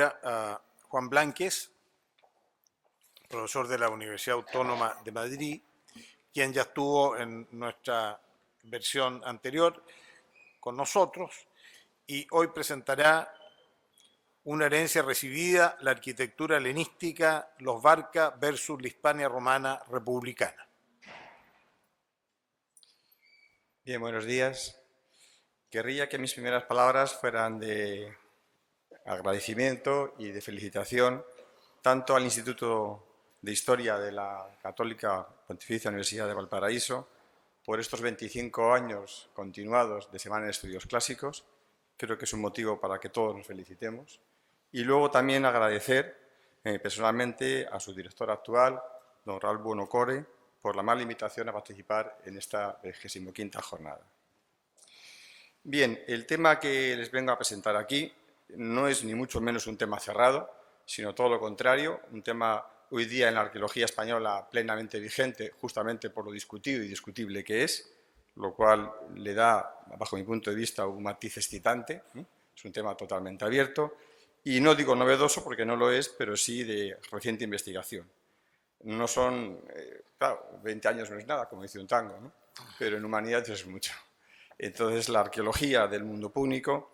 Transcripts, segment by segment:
ahora a Juan Blánquez, profesor de la Universidad Autónoma de Madrid, quien ya estuvo en nuestra versión anterior con nosotros y hoy presentará una herencia recibida, la arquitectura helenística, los Barca versus la Hispania romana republicana. Bien, buenos días. Querría que mis primeras palabras fueran de agradecimiento y de felicitación tanto al Instituto de Historia de la Católica Pontificia Universidad de Valparaíso por estos 25 años continuados de Semana de Estudios Clásicos. Creo que es un motivo para que todos nos felicitemos. Y luego también agradecer personalmente a su director actual, don Raúl Buonocore, por la amable invitación a participar en esta 25ª jornada. Bien, el tema que les vengo a presentar aquí no es ni mucho menos un tema cerrado, sino todo lo contrario, un tema hoy día en la arqueología española plenamente vigente, justamente por lo discutido y discutible que es, lo cual le da, bajo mi punto de vista, un matiz excitante. Es un tema totalmente abierto y no digo novedoso porque no lo es, pero sí de reciente investigación. No son, claro, 20 años no es nada, como dice un tango, ¿no? Pero en humanidades es mucho. Entonces, la arqueología del mundo púnico,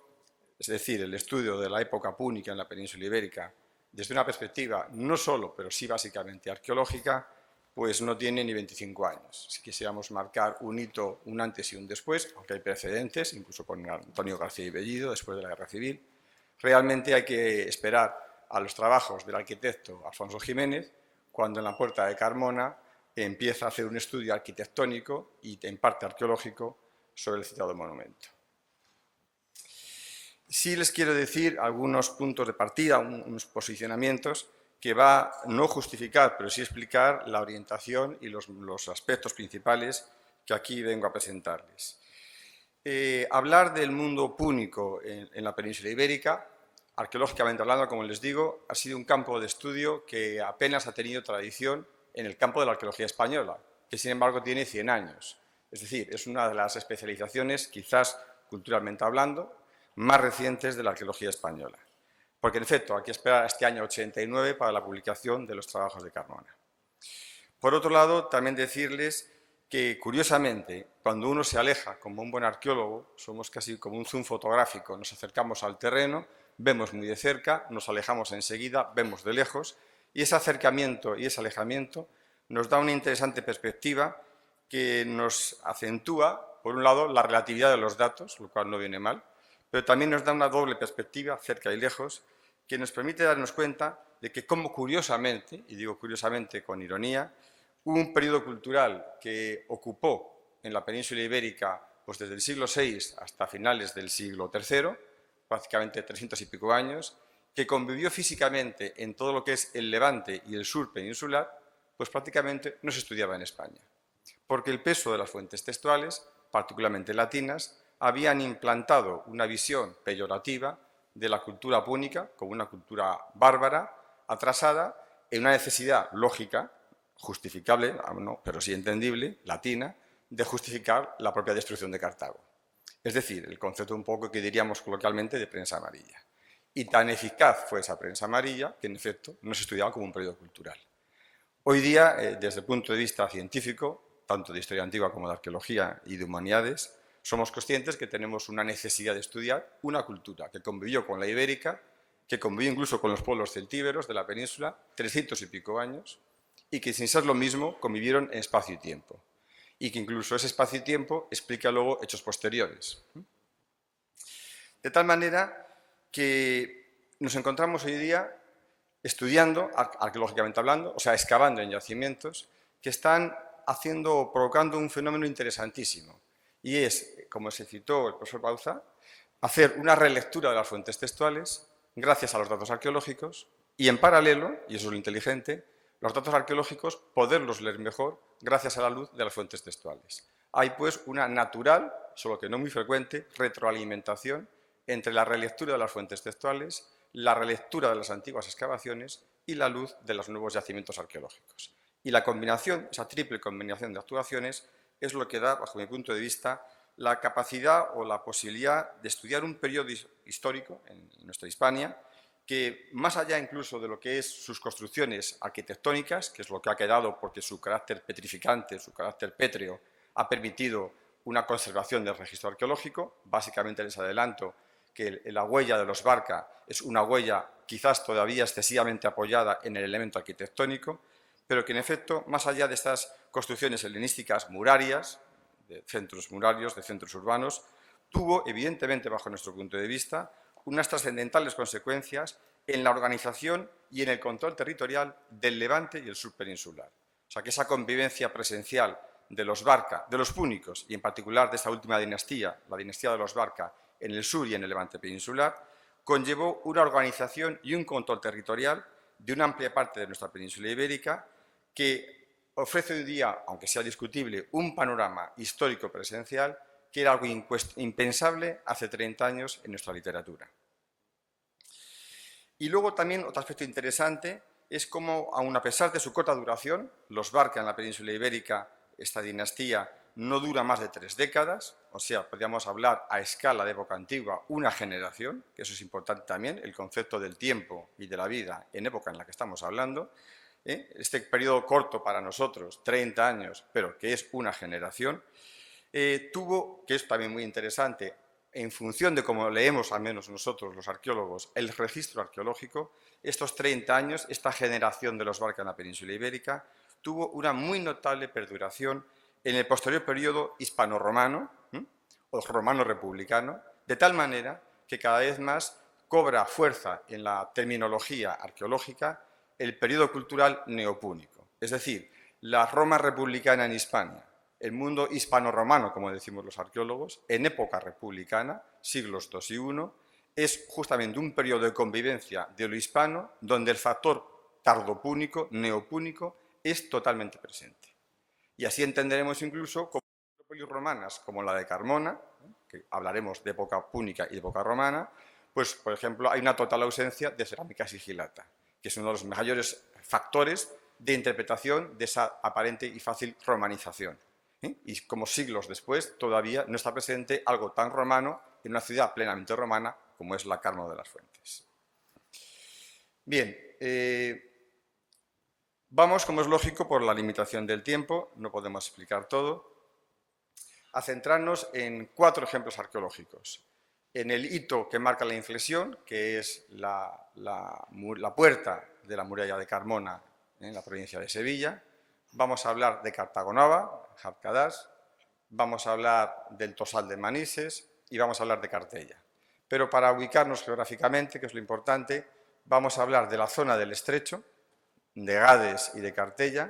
es decir, el estudio de la época púnica en la península ibérica, desde una perspectiva no solo, pero sí básicamente arqueológica, pues no tiene ni 25 años. Si quisiéramos marcar un hito, un antes y un después, aunque hay precedentes, incluso con Antonio García y Bellido, después de la Guerra Civil, realmente hay que esperar a los trabajos del arquitecto Alfonso Jiménez, cuando en la Puerta de Carmona empieza a hacer un estudio arquitectónico y en parte arqueológico sobre el citado monumento. Sí les quiero decir algunos puntos de partida, unos posicionamientos que va no justificar, pero sí explicar la orientación y los aspectos principales que aquí vengo a presentarles. Hablar del mundo púnico en la península ibérica, arqueológicamente hablando, como les digo, ha sido un campo de estudio que apenas ha tenido tradición en el campo de la arqueología española, que sin embargo tiene 100 años. Es decir, es una de las especializaciones, quizás culturalmente hablando, más recientes de la arqueología española. Porque, en efecto, hay que esperar este año 89 para la publicación de los trabajos de Carmona. Por otro lado, también decirles que, curiosamente, cuando uno se aleja como un buen arqueólogo, somos casi como un zoom fotográfico, nos acercamos al terreno, vemos muy de cerca, nos alejamos enseguida, vemos de lejos, y ese acercamiento y ese alejamiento nos da una interesante perspectiva que nos acentúa, por un lado, la relatividad de los datos, lo cual no viene mal, pero también nos da una doble perspectiva, cerca y lejos, que nos permite darnos cuenta de que, como curiosamente, y digo curiosamente con ironía, hubo un periodo cultural que ocupó en la península ibérica pues desde el siglo VI hasta finales del siglo III, prácticamente 300 y pico años, que convivió físicamente en todo lo que es el Levante y el sur peninsular, pues prácticamente no se estudiaba en España, porque el peso de las fuentes textuales, particularmente latinas, habían implantado una visión peyorativa de la cultura púnica como una cultura bárbara, atrasada, en una necesidad lógica, justificable, no, pero sí entendible, latina, de justificar la propia destrucción de Cartago. Es decir, el concepto un poco que diríamos coloquialmente de prensa amarilla. Y tan eficaz fue esa prensa amarilla que, en efecto, no se estudiaba como un periodo cultural. Hoy día, desde el punto de vista científico, tanto de historia antigua como de arqueología y de humanidades, somos conscientes que tenemos una necesidad de estudiar una cultura que convivió con la ibérica, que convivió incluso con los pueblos celtíberos de la península, 300 y pico años, y que sin ser lo mismo convivieron en espacio y tiempo, y que incluso ese espacio y tiempo explica luego hechos posteriores. De tal manera que nos encontramos hoy día estudiando, arqueológicamente hablando, o sea, excavando en yacimientos que están provocando un fenómeno interesantísimo, y es, como se citó el profesor Bauza, hacer una relectura de las fuentes textuales gracias a los datos arqueológicos y, en paralelo, y eso es lo inteligente, los datos arqueológicos poderlos leer mejor gracias a la luz de las fuentes textuales. Hay, pues, una natural, solo que no muy frecuente, retroalimentación entre la relectura de las fuentes textuales, la relectura de las antiguas excavaciones y la luz de los nuevos yacimientos arqueológicos. Y la combinación, esa triple combinación de actuaciones, es lo que da, bajo mi punto de vista, la capacidad o la posibilidad de estudiar un periodo histórico en nuestra Hispania que más allá incluso de lo que es sus construcciones arquitectónicas, que es lo que ha quedado porque su carácter petrificante, su carácter pétreo, ha permitido una conservación del registro arqueológico. Básicamente les adelanto que la huella de los Barca es una huella quizás todavía excesivamente apoyada en el elemento arquitectónico, pero que en efecto, más allá de estas construcciones helenísticas murarias, de centros murarios, de centros urbanos, tuvo, evidentemente, bajo nuestro punto de vista, unas trascendentales consecuencias en la organización y en el control territorial del Levante y el sur peninsular. O sea, que esa convivencia presencial de los Barca, de los púnicos, y en particular de esta última dinastía, la dinastía de los Barca, en el sur y en el Levante peninsular, conllevó una organización y un control territorial de una amplia parte de nuestra península ibérica que ofrece hoy día, aunque sea discutible, un panorama histórico presencial que era algo impensable hace 30 años en nuestra literatura. Y luego también otro aspecto interesante es cómo, aun a pesar de su corta duración, los Barca en la península ibérica, esta dinastía, no dura más de 3 décadas, o sea, podríamos hablar a escala de época antigua una generación, que eso es importante también, el concepto del tiempo y de la vida en época en la que estamos hablando. Este periodo corto para nosotros, 30 años, pero que es una generación, tuvo, que es también muy interesante, en función de cómo leemos, al menos nosotros los arqueólogos, el registro arqueológico, estos 30 años, esta generación de los Barca en la península ibérica, tuvo una muy notable perduración en el posterior periodo hispano-romano o romano-republicano, de tal manera que cada vez más cobra fuerza en la terminología arqueológica el periodo cultural neopúnico, es decir, la Roma republicana en Hispania, el mundo hispano-romano, como decimos los arqueólogos, en época republicana, siglos II y I, es justamente un periodo de convivencia de lo hispano donde el factor tardopúnico, neopúnico, es totalmente presente. Y así entenderemos incluso como metrópolis romanas como la de Carmona, que hablaremos de época púnica y de época romana, pues, por ejemplo, hay una total ausencia de cerámica sigilata, que es uno de los mayores factores de interpretación de esa aparente y fácil romanización. Y como siglos después todavía no está presente algo tan romano en una ciudad plenamente romana como es la Carmo de las Fuentes. Bien, vamos, como es lógico, por la limitación del tiempo, no podemos explicar todo, a centrarnos en 4 ejemplos arqueológicos. En el hito que marca la inflexión, que es la puerta de la muralla de Carmona en la provincia de Sevilla. Vamos a hablar de Cartagonova, Jarcadas, vamos a hablar del Tosal de Manises y vamos a hablar de Cartella. Pero para ubicarnos geográficamente, que es lo importante, vamos a hablar de la zona del Estrecho, de Gades y de Cartella.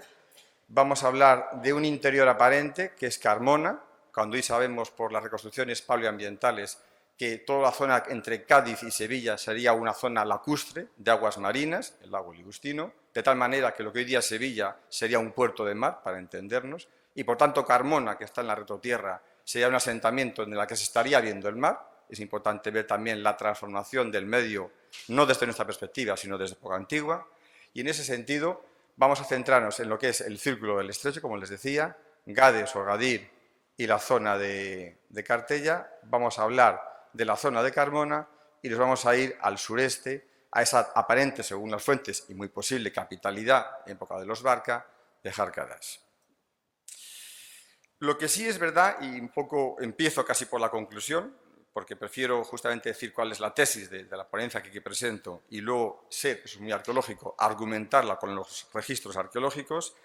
Vamos a hablar de un interior aparente, que es Carmona, cuando hoy sabemos por las reconstrucciones paleoambientales que toda la zona entre Cádiz y Sevilla sería una zona lacustre de aguas marinas, el lago Ligustino, de tal manera que lo que hoy día es Sevilla sería un puerto de mar, para entendernos, y por tanto Carmona, que está en la retrotierra, sería un asentamiento en el que se estaría viendo el mar. Es importante ver también la transformación del medio, no desde nuestra perspectiva, sino desde época antigua, y en ese sentido vamos a centrarnos en lo que es el Círculo del Estrecho, como les decía, Gades o Gadir y la zona de Cartella. Vamos a hablar de la zona de Carmona y nos vamos a ir al sureste, a esa aparente, según las fuentes, y muy posible capitalidad en época de los Barca, de Jarcadas. Lo que sí es verdad, y un poco empiezo casi por la conclusión, porque prefiero justamente decir cuál es la tesis de la ponencia que aquí presento y luego ser, eso es muy arqueológico, argumentarla con los registros arqueológicos,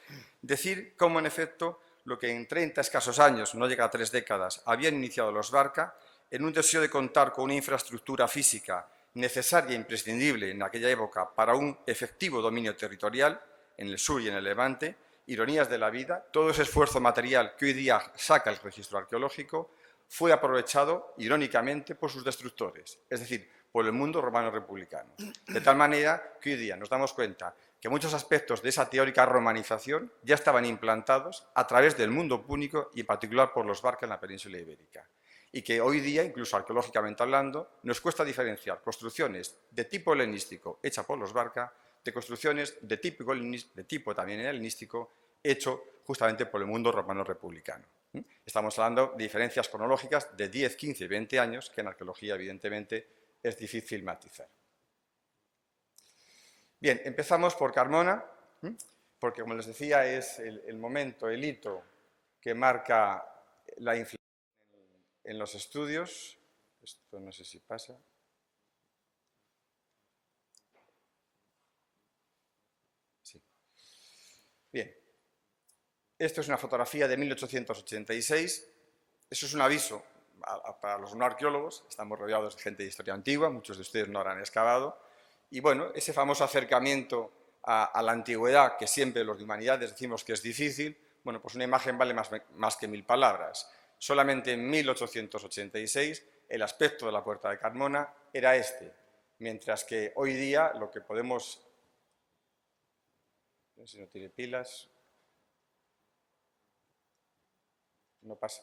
decir cómo en efecto lo que en 30 escasos años, no llega a 3 décadas, habían iniciado los Barca, en un deseo de contar con una infraestructura física necesaria e imprescindible en aquella época para un efectivo dominio territorial en el sur y en el Levante, ironías de la vida, todo ese esfuerzo material que hoy día saca el registro arqueológico fue aprovechado irónicamente por sus destructores, es decir, por el mundo romano republicano. De tal manera que hoy día nos damos cuenta que muchos aspectos de esa teórica romanización ya estaban implantados a través del mundo púnico y en particular por los Barca en la península ibérica. Y que hoy día, incluso arqueológicamente hablando, nos cuesta diferenciar construcciones de tipo helenístico hechas por los Barca de construcciones de tipo también helenístico hecho justamente por el mundo romano republicano. Estamos hablando de diferencias cronológicas de 10, 15, 20 años que en arqueología evidentemente es difícil matizar. Bien, empezamos por Carmona, porque como les decía es el momento, el hito que marca la inflexión en los estudios. Esto no sé si pasa. Sí. Bien. Esto es una fotografía de 1886. Eso es un aviso para los no arqueólogos. Estamos rodeados de gente de historia antigua, muchos de ustedes no habrán excavado. Y bueno, ese famoso acercamiento a la antigüedad, que siempre los de humanidades decimos que es difícil, bueno, pues una imagen vale más que 1000 palabras. Solamente en 1886 el aspecto de la Puerta de Carmona era este, mientras que hoy día lo que podemos... No sé si no tiene pilas... No pasa.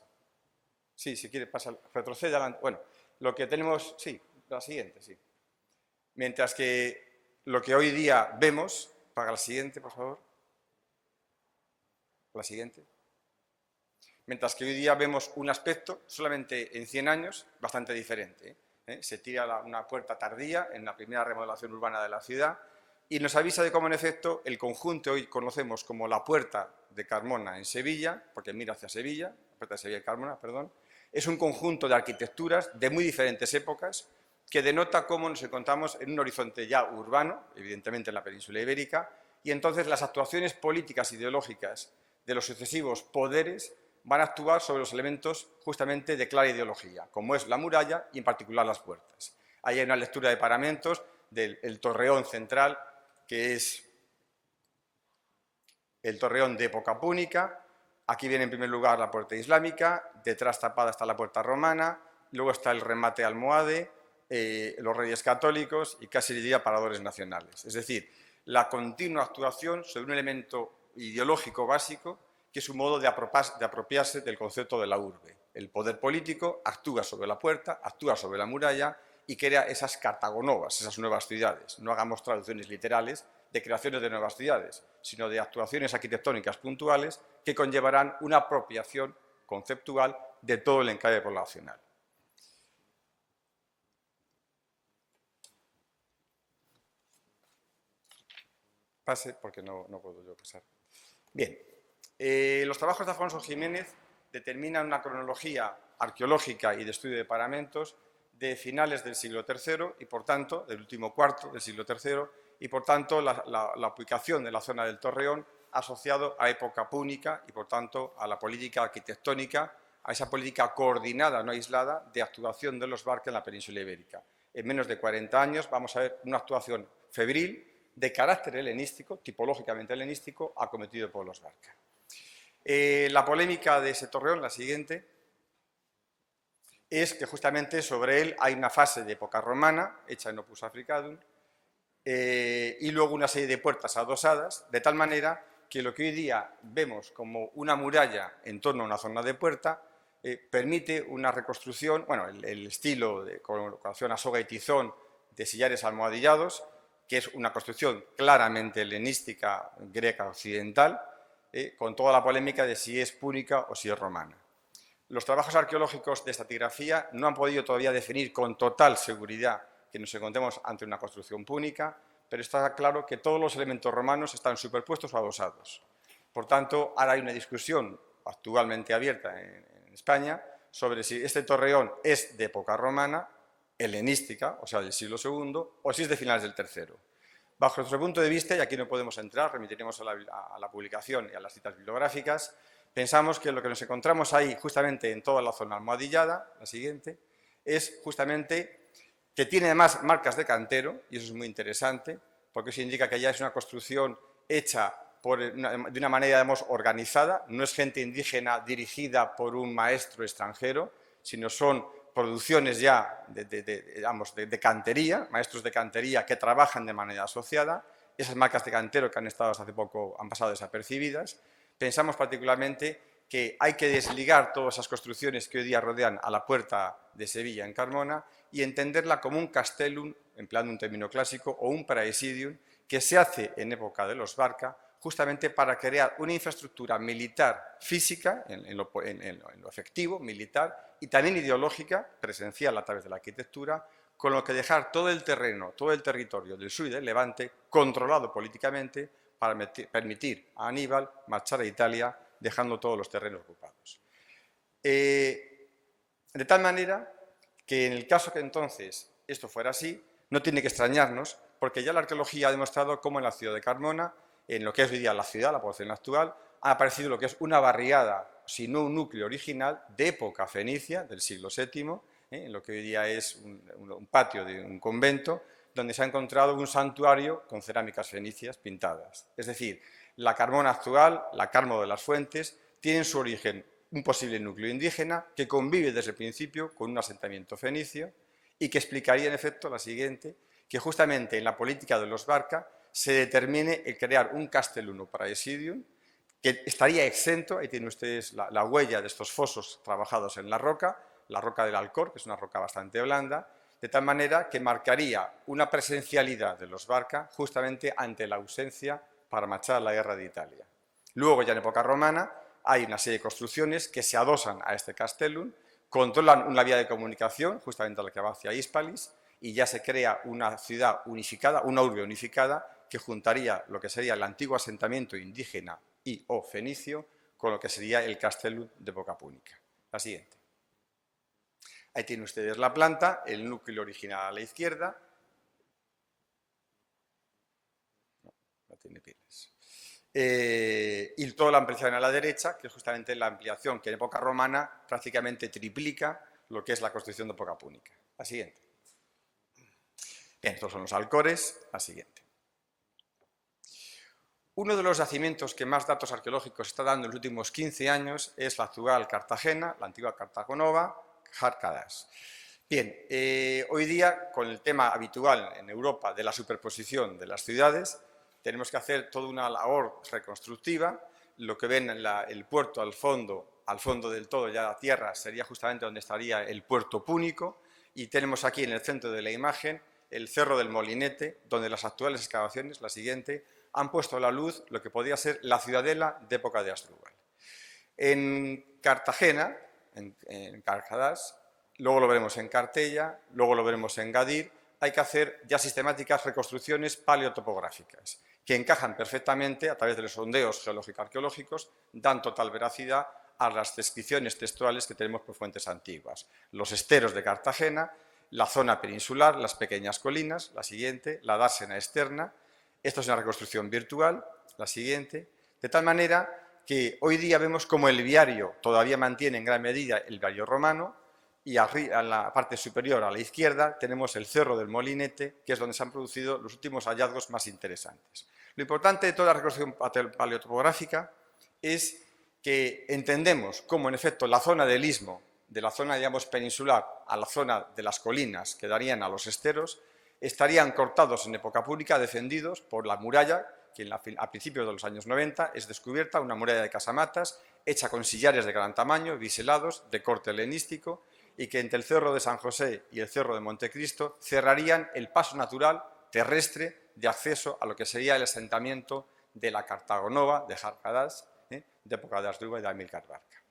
Sí, si quiere, pasa, retrocede adelante. Bueno, lo que tenemos, sí, la siguiente, sí. Mientras que lo que hoy día vemos, para la siguiente, por favor. La siguiente. Mientras que hoy día vemos un aspecto, solamente en 100 años, bastante diferente. Se tira una puerta tardía en la primera remodelación urbana de la ciudad y nos avisa de cómo, en efecto, el conjunto hoy conocemos como la Puerta de Carmona en Sevilla, porque mira hacia Sevilla, la Puerta de Sevilla y Carmona, perdón, es un conjunto de arquitecturas de muy diferentes épocas que denota cómo nos encontramos en un horizonte ya urbano, evidentemente en la península ibérica, y entonces las actuaciones políticas ideológicas de los sucesivos poderes van a actuar sobre los elementos justamente de clara ideología, como es la muralla y en particular las puertas. Ahí hay una lectura de paramentos del torreón central, que es el torreón de época púnica. Aquí viene en primer lugar la puerta islámica, detrás tapada está la puerta romana, luego está el remate almohade, los reyes católicos y casi diría paradores nacionales. Es decir, la continua actuación sobre un elemento ideológico básico que es un modo de apropiarse del concepto de la urbe. El poder político actúa sobre la puerta, actúa sobre la muralla y crea esas cartagonovas, esas nuevas ciudades. No hagamos traducciones literales de creaciones de nuevas ciudades, sino de actuaciones arquitectónicas puntuales que conllevarán una apropiación conceptual de todo el enclave poblacional. Pase, porque no puedo yo pasar. Bien, los trabajos de Afonso Jiménez determinan una cronología arqueológica y de estudio de paramentos de finales del siglo III y, por tanto, del último cuarto del siglo III, y, por tanto, la ubicación de la zona del Torreón asociado a época púnica y, por tanto, a la política arquitectónica, a esa política coordinada, no aislada, de actuación de los Barca en la península ibérica. En menos de 40 años vamos a ver una actuación febril de carácter helenístico, tipológicamente helenístico, acometido por los Barca. La polémica de ese torreón, la siguiente, es que justamente sobre él hay una fase de época romana, hecha en Opus Africanum, y luego una serie de puertas adosadas, de tal manera que lo que hoy día vemos como una muralla en torno a una zona de puerta, permite una reconstrucción, bueno, el estilo de colocación a soga y tizón de sillares almohadillados, que es una construcción claramente helenística, greca occidental, con toda la polémica de si es púnica o si es romana. Los trabajos arqueológicos de estratigrafía no han podido todavía definir con total seguridad que nos encontremos ante una construcción púnica, pero está claro que todos los elementos romanos están superpuestos o adosados. Por tanto, ahora hay una discusión actualmente abierta en España sobre si este torreón es de época romana, helenística, o sea, del siglo II, o si es de finales del III. Bajo nuestro punto de vista, y aquí no podemos entrar, remitiremos a la publicación y a las citas bibliográficas, pensamos que lo que nos encontramos ahí, justamente en toda la zona almohadillada, la siguiente, es justamente que tiene además marcas de cantero, y eso es muy interesante, porque eso indica que ya es una construcción hecha de una manera, digamos, organizada, no es gente indígena dirigida por un maestro extranjero, sino son producciones ya de cantería, maestros de cantería que trabajan de manera asociada. Esas marcas de cantero que han estado hasta hace poco han pasado desapercibidas. Pensamos particularmente que hay que desligar todas esas construcciones que hoy día rodean a la puerta de Sevilla en Carmona y entenderla como un castellum, empleando un término clásico, o un praesidium, que se hace en época de los Barca, justamente para crear una infraestructura militar física, en lo efectivo, militar, y también ideológica, presencial a través de la arquitectura, con lo que dejar todo el terreno, todo el territorio del sur y del Levante controlado políticamente para permitir a Aníbal marchar a Italia dejando todos los terrenos ocupados. De tal manera que en el caso que entonces esto fuera así, no tiene que extrañarnos, porque ya la arqueología ha demostrado cómo en la ciudad de Carmona, en lo que es hoy día la ciudad, la población actual, ha aparecido lo que es una barriada, si no un núcleo original, de época fenicia, del siglo VII, en lo que hoy día es un patio de un convento, donde se ha encontrado un santuario con cerámicas fenicias pintadas. Es decir, la Carmona actual, la Carmo de las Fuentes, tiene su origen un posible núcleo indígena que convive desde el principio con un asentamiento fenicio y que explicaría en efecto la siguiente, que justamente en la política de los Barca se determine el crear un castellum praesidium que estaría exento, ahí tienen ustedes la huella de estos fosos trabajados en la roca del Alcor, que es una roca bastante blanda, de tal manera que marcaría una presencialidad de los Barca justamente ante la ausencia para marchar a la guerra de Italia. Luego, ya en época romana, hay una serie de construcciones que se adosan a este castellum, controlan una vía de comunicación, justamente a la que va hacia Hispalis, y ya se crea una ciudad unificada, una urbe unificada, que juntaría lo que sería el antiguo asentamiento indígena y o fenicio con lo que sería el castellum de época púnica. La siguiente. Ahí tienen ustedes la planta, el núcleo original a la izquierda. No tiene pilas. Y toda la ampliación a la derecha, que es justamente la ampliación que en época romana prácticamente triplica lo que es la construcción de época púnica. La siguiente. Bien, estos son los Alcores. La siguiente. Uno de los yacimientos que más datos arqueológicos está dando en los últimos 15 años es la actual Cartagena, la antigua Cartago Nova, Jarcadas. Bien, hoy día, con el tema habitual en Europa de la superposición de las ciudades, tenemos que hacer toda una labor reconstructiva. Lo que ven en el puerto al fondo del todo, ya la tierra, sería justamente donde estaría el puerto púnico. Y tenemos aquí en el centro de la imagen el Cerro del Molinete, donde las actuales excavaciones, la siguiente, han puesto a la luz lo que podría ser la ciudadela de época de Asdrúbal. En Cartagena, en Carcadas, luego lo veremos en Cartella, luego lo veremos en Gadir, hay que hacer ya sistemáticas reconstrucciones paleotopográficas que encajan perfectamente a través de los sondeos geológico-arqueológicos, dan total veracidad a las descripciones textuales que tenemos por fuentes antiguas. Los esteros de Cartagena, la zona peninsular, las pequeñas colinas, la siguiente, la dársena externa. Esto es una reconstrucción virtual, la siguiente, de tal manera que hoy día vemos como el viario todavía mantiene en gran medida el viario romano y en la parte superior a la izquierda tenemos el Cerro del Molinete, que es donde se han producido los últimos hallazgos más interesantes. Lo importante de toda la reconstrucción paleotopográfica es que entendemos cómo en efecto la zona del istmo, de la zona digamos peninsular a la zona de las colinas que darían a los esteros, estarían cortados en época púnica, defendidos por la muralla, que a principios de los años 90 es descubierta, una muralla de casamatas, hecha con sillares de gran tamaño, biselados, de corte helenístico, y que entre el Cerro de San José y el Cerro de Montecristo cerrarían el paso natural terrestre de acceso a lo que sería el asentamiento de la Cartago Nova, de Jarcadas, de época de Asdrúbal y de Amílcar Barca.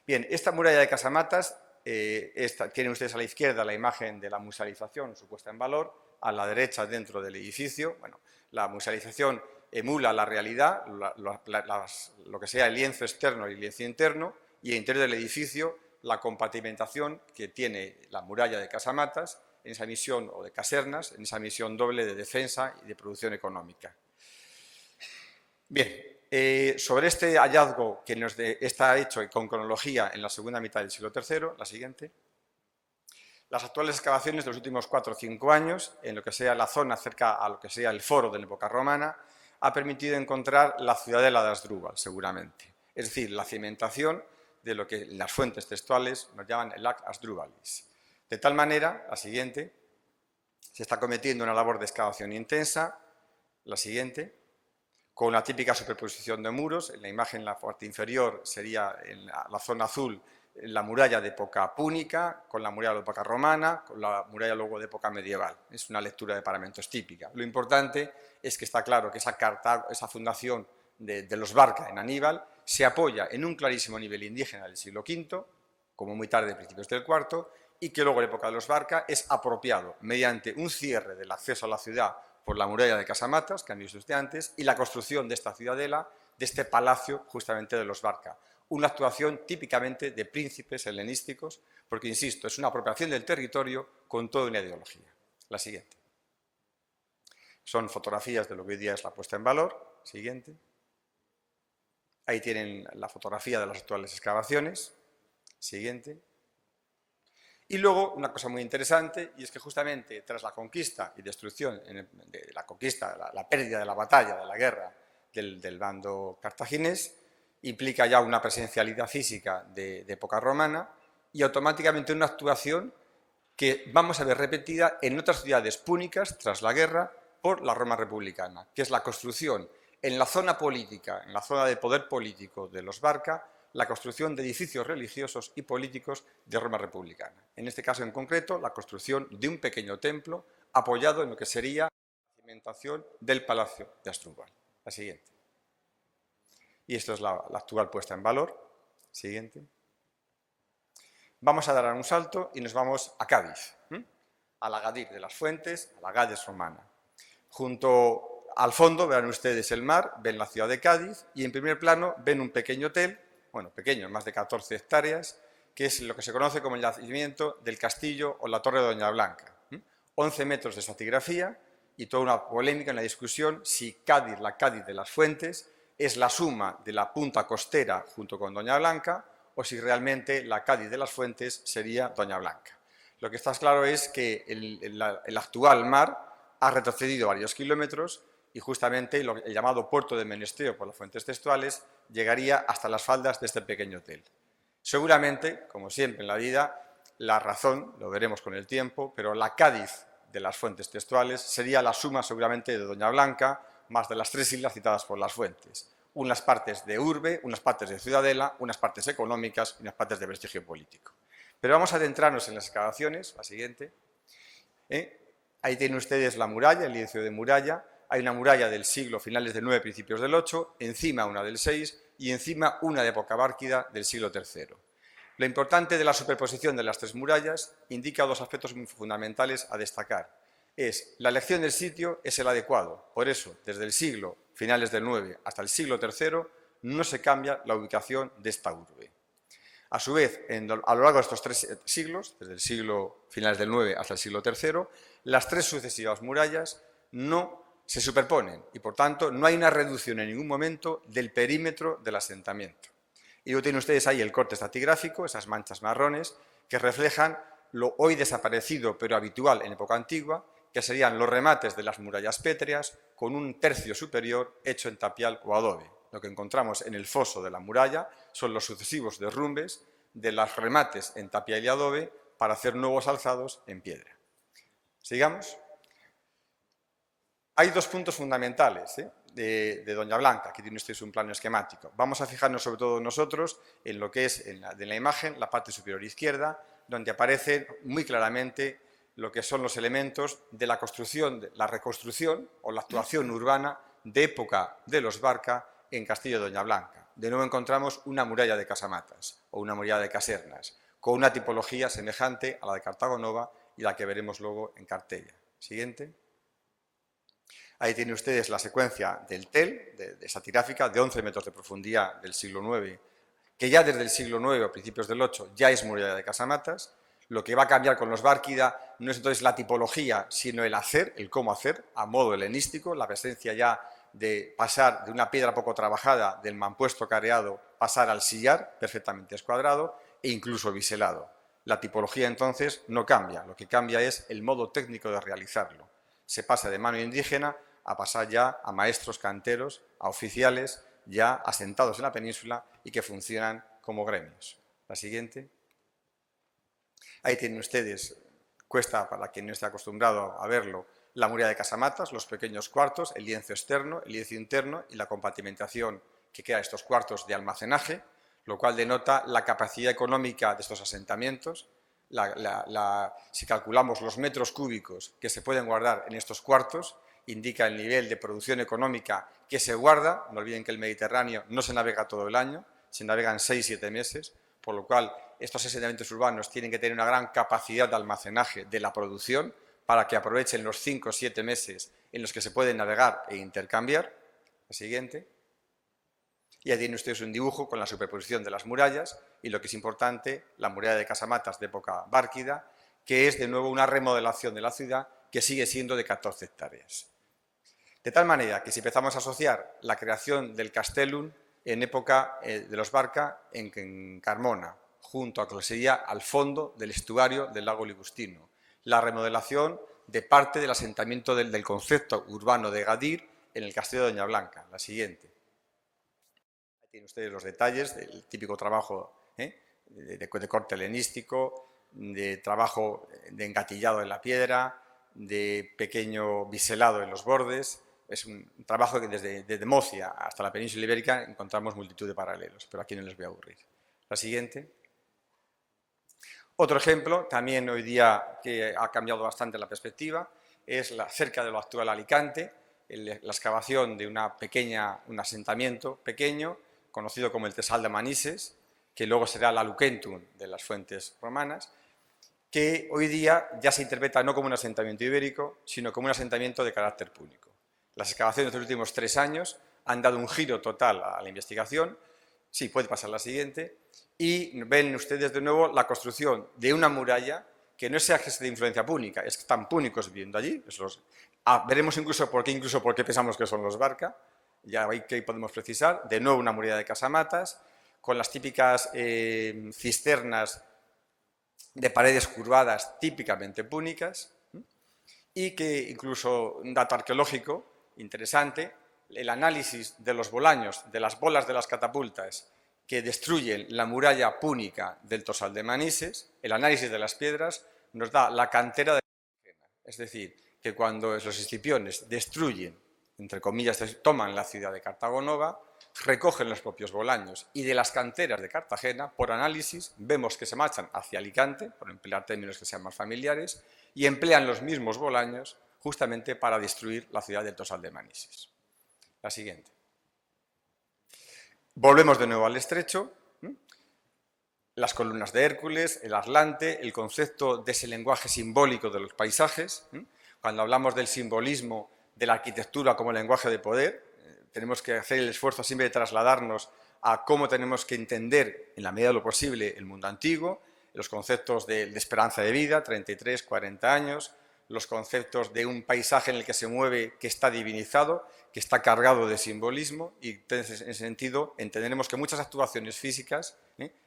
Bien, esta muralla de casamatas, tienen ustedes a la izquierda la imagen de la musealización, su puesta en valor, a la derecha dentro del edificio. Bueno, la musealización emula la realidad, lo que sea el lienzo externo y el lienzo interno, y el interior del edificio la compartimentación que tiene la muralla de casamatas en esa misión, o de casernas, en esa misión doble de defensa y de producción económica. Bien, sobre este hallazgo que está hecho con cronología en la segunda mitad del siglo III, la siguiente. Las actuales excavaciones de los últimos 4 o 5 años, en lo que sea la zona cerca a lo que sea el foro de la época romana, ha permitido encontrar la ciudadela de Asdrúbal, seguramente. Es decir, la cimentación de lo que en las fuentes textuales nos llaman el Ac Asdrúbalis. De tal manera, la siguiente, se está cometiendo una labor de excavación intensa, la siguiente, con la típica superposición de muros. En la imagen, en la parte inferior, sería en la zona azul la muralla de época púnica, con la muralla de época romana, con la muralla luego de época medieval. Es una lectura de paramentos típica. Lo importante es que está claro que esa fundación de los Barca en Aníbal se apoya en un clarísimo nivel indígena del siglo V, como muy tarde, principios del IV, y que luego en la época de los Barca es apropiado mediante un cierre del acceso a la ciudad por la muralla de Casamatas, que han visto usted antes, y la construcción de esta ciudadela, de este palacio justamente de los Barca. Una actuación típicamente de príncipes helenísticos, porque, insisto, es una apropiación del territorio con toda una ideología. La siguiente. Son fotografías de lo que hoy día es la puesta en valor. Siguiente. Ahí tienen la fotografía de las actuales excavaciones. Siguiente. Y luego, una cosa muy interesante, y es que justamente tras la conquista y destrucción, de la conquista, la pérdida de la batalla, de la guerra del bando cartaginés, implica ya una presencialidad física de época romana y automáticamente una actuación que vamos a ver repetida en otras ciudades púnicas tras la guerra por la Roma republicana, que es la construcción en la zona política, en la zona de poder político de los Barca, la construcción de edificios religiosos y políticos de Roma republicana. En este caso en concreto, la construcción de un pequeño templo apoyado en lo que sería la cimentación del Palacio de Asdrúbal. La siguiente. Y esto es la actual puesta en valor. Siguiente. Vamos a dar un salto y nos vamos a Cádiz, a la Gadir de las Fuentes, a la Gades romana. Junto al fondo verán ustedes el mar, ven la ciudad de Cádiz y en primer plano ven un pequeño hotel, bueno, pequeño, más de 14 hectáreas, que es lo que se conoce como el yacimiento del castillo o la torre de Doña Blanca. 11 metros de estratigrafía y toda una polémica en la discusión si Cádiz, la Cádiz de las Fuentes, es la suma de la punta costera junto con Doña Blanca o si realmente la Cádiz de las Fuentes sería Doña Blanca. Lo que está claro es que el actual mar ha retrocedido varios kilómetros y justamente el llamado puerto de Menesteo por las fuentes textuales llegaría hasta las faldas de este pequeño hotel. Seguramente, como siempre en la vida, la razón, lo veremos con el tiempo, pero la Cádiz de las fuentes textuales sería la suma seguramente de Doña Blanca más de las 3 islas citadas por las fuentes. Unas partes de urbe, unas partes de ciudadela, unas partes económicas y unas partes de prestigio político. Pero vamos a adentrarnos en las excavaciones, la siguiente. Ahí tienen ustedes la muralla, el inicio de muralla. Hay una muralla del siglo finales del 9, principios del 8, encima una del 6 y encima una de época bárquida del siglo III. Lo importante de la superposición de las 3 murallas indica 2 aspectos muy fundamentales a destacar. La elección del sitio es el adecuado. Por eso, desde el siglo finales del 9 hasta el siglo III, no se cambia la ubicación de esta urbe. A su vez, a lo largo de estos 3 siglos, desde el siglo finales del 9 hasta el siglo III, las 3 sucesivas murallas no se superponen y, por tanto, no hay una reducción en ningún momento del perímetro del asentamiento. Y luego tienen ustedes ahí el corte estratigráfico, esas manchas marrones, que reflejan lo hoy desaparecido pero habitual en época antigua, que serían los remates de las murallas pétreas con un tercio superior hecho en tapial o adobe. Lo que encontramos en el foso de la muralla son los sucesivos derrumbes de los remates en tapial y adobe para hacer nuevos alzados en piedra. Sigamos. Hay 2 puntos fundamentales de Doña Blanca. Aquí tiene ustedes un plano esquemático. Vamos a fijarnos sobre todo nosotros en lo que es de la imagen, la parte superior izquierda, donde aparece muy claramente lo que son los elementos de la construcción, la reconstrucción o la actuación urbana de época de los Barca en Castillo de Doña Blanca. De nuevo encontramos una muralla de casamatas o una muralla de casernas, con una tipología semejante a la de Cartago Nova y la que veremos luego en Cartella. Siguiente. Ahí tienen ustedes la secuencia del tel, de estratigráfica, de 11 metros de profundidad del siglo IX, que ya desde el siglo IX o principios del VIII ya es muralla de casamatas. Lo que va a cambiar con los Bárquida no es entonces la tipología, sino el hacer, el cómo hacer, a modo helenístico, la presencia ya de pasar de una piedra poco trabajada, del mampuesto careado, pasar al sillar, perfectamente escuadrado, e incluso biselado. La tipología entonces no cambia, lo que cambia es el modo técnico de realizarlo. Se pasa de mano indígena a pasar ya a maestros canteros, a oficiales ya asentados en la península y que funcionan como gremios. La siguiente. Ahí tienen ustedes, cuesta para quien no esté acostumbrado a verlo, la muralla de casamatas, los pequeños cuartos, el lienzo externo, el lienzo interno y la compartimentación que queda estos cuartos de almacenaje, lo cual denota la capacidad económica de estos asentamientos. Si calculamos los metros cúbicos que se pueden guardar en estos cuartos, indica el nivel de producción económica que se guarda. No olviden que el Mediterráneo no se navega todo el año, se navegan 6-7 meses, por lo cual estos asentamientos urbanos tienen que tener una gran capacidad de almacenaje de la producción para que aprovechen los 5 o 7 meses en los que se pueden navegar e intercambiar. La siguiente. Y ahí tienen ustedes un dibujo con la superposición de las murallas y, lo que es importante, la muralla de Casamatas de época bárquida, que es de nuevo una remodelación de la ciudad que sigue siendo de 14 hectáreas. De tal manera que si empezamos a asociar la creación del Castellum en época de los Barca en Carmona, junto a lo que sería al fondo del estuario del lago Ligustino, la remodelación de parte del asentamiento del concepto urbano de Gadir en el castillo de Doña Blanca. La siguiente. Ahí tienen ustedes los detalles del típico trabajo de corte helenístico, de trabajo de engatillado en la piedra, de pequeño biselado en los bordes. Es un trabajo que desde Mocia hasta la península ibérica encontramos multitud de paralelos, pero aquí no les voy a aburrir. La siguiente. Otro ejemplo, también hoy día que ha cambiado bastante la perspectiva, es cerca de lo actual Alicante, la excavación de un asentamiento pequeño, conocido como el Tesal de Manises, que luego será la Lucentum de las fuentes romanas, que hoy día ya se interpreta no como un asentamiento ibérico, sino como un asentamiento de carácter púnico. Las excavaciones de los últimos 3 años han dado un giro total a la investigación. Sí, puede pasar la siguiente. Y ven ustedes de nuevo la construcción de una muralla que no es de influencia púnica, es que están púnicos viviendo allí. Veremos incluso por qué pensamos que son los Barca, ya ahí podemos precisar. De nuevo una muralla de casamatas, con las típicas cisternas de paredes curvadas típicamente púnicas, y que incluso un dato arqueológico interesante, el análisis de los bolaños, de las bolas de las catapultas que destruyen la muralla púnica del Tosal de Manises, el análisis de las piedras nos da la cantera de Cartagena. Es decir, que cuando los escipiones destruyen, entre comillas, toman la ciudad de Cartago Nova, recogen los propios bolaños, y de las canteras de Cartagena, por análisis, vemos que se marchan hacia Alicante, por emplear términos que sean más familiares, y emplean los mismos bolaños justamente para destruir la ciudad del Tosal de Manises. La siguiente. Volvemos de nuevo al estrecho. Las columnas de Hércules, el Atlante, el concepto de ese lenguaje simbólico de los paisajes. Cuando hablamos del simbolismo de la arquitectura como lenguaje de poder, tenemos que hacer el esfuerzo siempre de trasladarnos a cómo tenemos que entender, en la medida de lo posible, el mundo antiguo, los conceptos de esperanza de vida, 33, 40 años, los conceptos de un paisaje en el que se mueve, que está divinizado, que está cargado de simbolismo, y entonces, en ese sentido entenderemos que muchas actuaciones físicas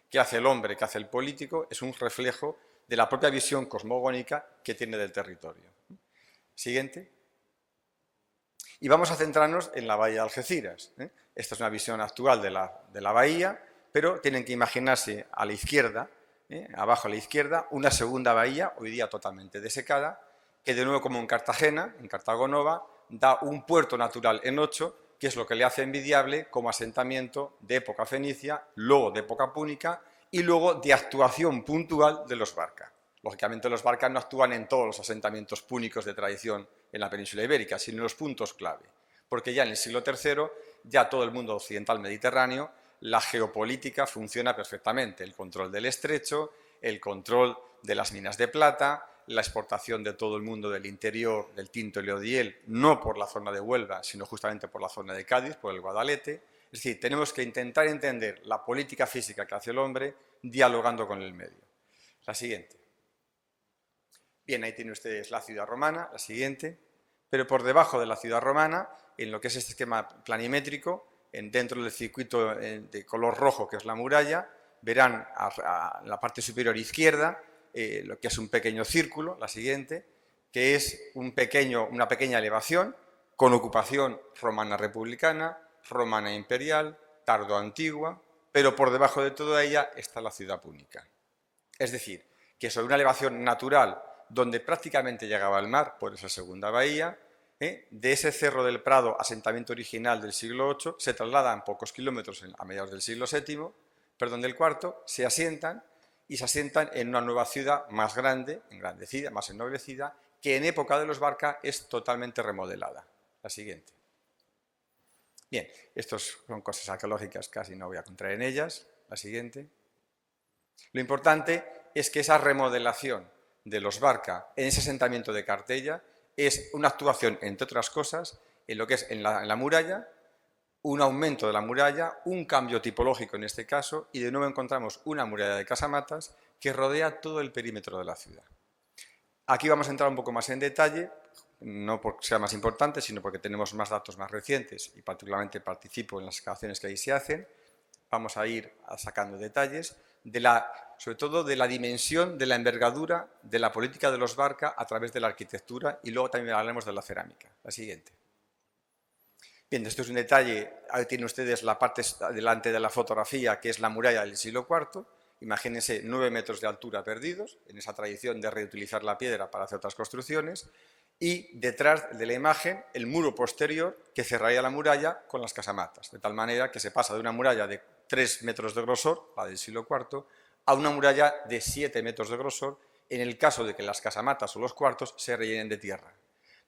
que hace el hombre, que hace el político, es un reflejo de la propia visión cosmogónica que tiene del territorio. Siguiente. Y vamos a centrarnos en la bahía de Algeciras. Esta es una visión actual de la bahía, pero tienen que imaginarse a la izquierda, abajo a la izquierda, una segunda bahía, hoy día totalmente desecada, que de nuevo, como en Cartagena, en Cartago Nova, da un puerto natural en 8, que es lo que le hace envidiable como asentamiento de época fenicia, luego de época púnica y luego de actuación puntual de los Barca. Lógicamente los Barca no actúan en todos los asentamientos púnicos de tradición en la península ibérica, sino en los puntos clave, porque ya en el siglo III, ya todo el mundo occidental mediterráneo, la geopolítica funciona perfectamente, el control del estrecho, el control de las minas de plata, la exportación de todo el mundo del interior del Tinto y el Odiel, no por la zona de Huelva, sino justamente por la zona de Cádiz, por el Guadalete. Es decir, tenemos que intentar entender la política física que hace el hombre dialogando con el medio. La siguiente. Bien, ahí tienen ustedes la ciudad romana, la siguiente, pero por debajo de la ciudad romana, en lo que es este esquema planimétrico, dentro del circuito de color rojo, que es la muralla, verán a la parte superior izquierda lo que es un pequeño círculo, la siguiente, que es una pequeña elevación con ocupación romana republicana, romana imperial, tardo-antigua, pero por debajo de toda ella está la ciudad púnica. Es decir, que sobre una elevación natural donde prácticamente llegaba al mar por esa segunda bahía, de ese Cerro del Prado, asentamiento original del siglo VIII, se trasladan pocos kilómetros a mediados del siglo VII, del IV, se asientan en una nueva ciudad más grande, engrandecida, más ennoblecida, que en época de los Barca es totalmente remodelada. La siguiente. Bien, estas son cosas arqueológicas, casi no voy a entrar en ellas. La siguiente. Lo importante es que esa remodelación de los Barca en ese asentamiento de Cartella es una actuación, entre otras cosas, en lo que es en la muralla, un aumento de la muralla, un cambio tipológico en este caso, y de nuevo encontramos una muralla de casamatas que rodea todo el perímetro de la ciudad. Aquí vamos a entrar un poco más en detalle, no porque sea más importante, sino porque tenemos más datos más recientes y particularmente participo en las excavaciones que ahí se hacen. Vamos a ir sacando detalles, sobre todo de la dimensión, de la envergadura de la política de los Barca a través de la arquitectura, y luego también hablaremos de la cerámica. La siguiente. Bien, esto es un detalle, ahí tienen ustedes la parte delante de la fotografía, que es la muralla del siglo IV. Imagínense 9 metros de altura perdidos, en esa tradición de reutilizar la piedra para hacer otras construcciones, y detrás de la imagen el muro posterior que cerraría la muralla con las casamatas, de tal manera que se pasa de una muralla de 3 metros de grosor, la del siglo IV, a una muralla de 7 metros de grosor, en el caso de que las casamatas o los cuartos se rellenen de tierra.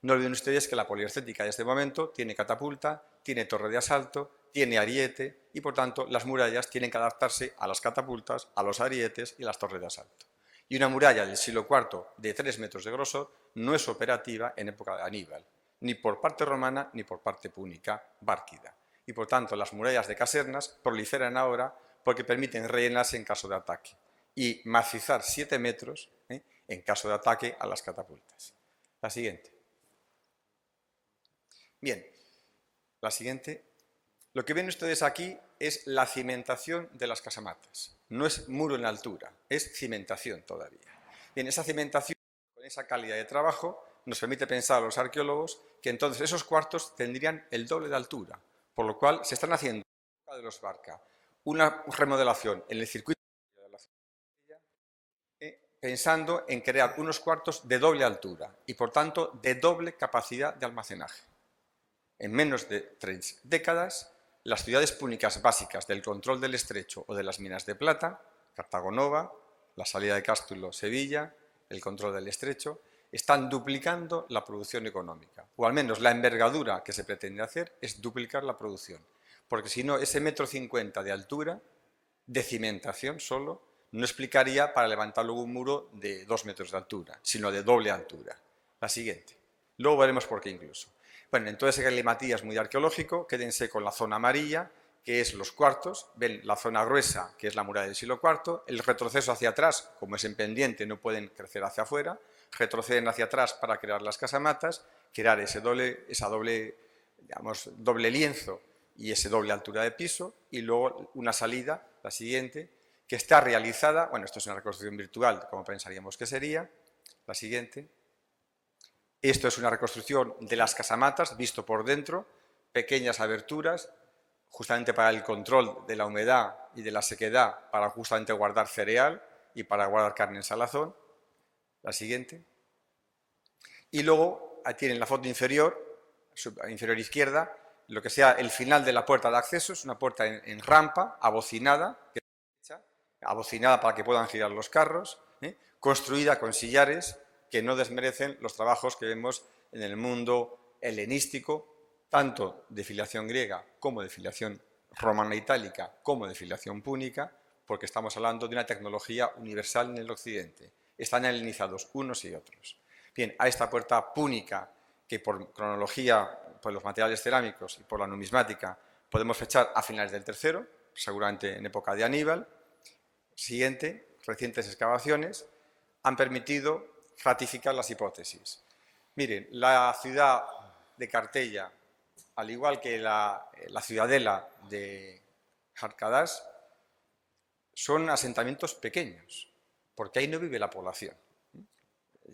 No olviden ustedes que la poliestética de este momento tiene catapulta, tiene torre de asalto, tiene ariete y, por tanto, las murallas tienen que adaptarse a las catapultas, a los arietes y las torres de asalto. Y una muralla del siglo IV de 3 metros de grosor no es operativa en época de Aníbal, ni por parte romana ni por parte púnica bárquida. Y, por tanto, las murallas de casernas proliferan ahora porque permiten rellenarse en caso de ataque y macizar 7 metros en caso de ataque a las catapultas. La siguiente. Bien, la siguiente. Lo que ven ustedes aquí es la cimentación de las casamatas. No es muro en altura, es cimentación todavía. Bien, esa cimentación, con esa calidad de trabajo, nos permite pensar a los arqueólogos que entonces esos cuartos tendrían el doble de altura, por lo cual se están haciendo de los Barca una remodelación en el circuito de la ciudad, pensando en crear unos cuartos de doble altura y, por tanto, de doble capacidad de almacenaje. En menos de 3 décadas, las ciudades púnicas básicas del control del estrecho o de las minas de plata, Cartago Nova, la salida de Cástulo, Sevilla, el control del estrecho, están duplicando la producción económica, o al menos la envergadura que se pretende hacer es duplicar la producción, porque si no, ese 1,50 m de altura, de cimentación solo, no explicaría para levantar luego un muro de 2 metros de altura, sino de doble altura. La siguiente. Luego veremos por qué incluso. Bueno, en todo ese galimatías muy arqueológico, quédense con la zona amarilla, que es los cuartos. Ven la zona gruesa, que es la muralla del siglo IV, el retroceso hacia atrás, como es en pendiente, no pueden crecer hacia afuera, retroceden hacia atrás para crear las casamatas, crear esa doble lienzo y esa doble altura de piso, y luego una salida, la siguiente, que está realizada, bueno, esto es una reconstrucción virtual, como pensaríamos que sería, la siguiente. Esto es una reconstrucción de las casamatas, visto por dentro, pequeñas aberturas, justamente para el control de la humedad y de la sequedad, para justamente guardar cereal y para guardar carne en salazón. La siguiente. Y luego tienen la foto inferior izquierda, lo que sea el final de la puerta de acceso, es una puerta en rampa, abocinada para que puedan girar los carros, construida con sillares, que no desmerecen los trabajos que vemos en el mundo helenístico, tanto de filiación griega como de filiación romana itálica, como de filiación púnica, porque estamos hablando de una tecnología universal en el occidente. Están helenizados unos y otros. Bien, a esta puerta púnica, que por cronología, por los materiales cerámicos y por la numismática, podemos fechar a finales del III, seguramente en época de Aníbal. Siguiente, recientes excavaciones han permitido ratificar las hipótesis. Miren, la ciudad de Cartella, al igual que la ciudadela de Arcadas, son asentamientos pequeños, porque ahí no vive la población.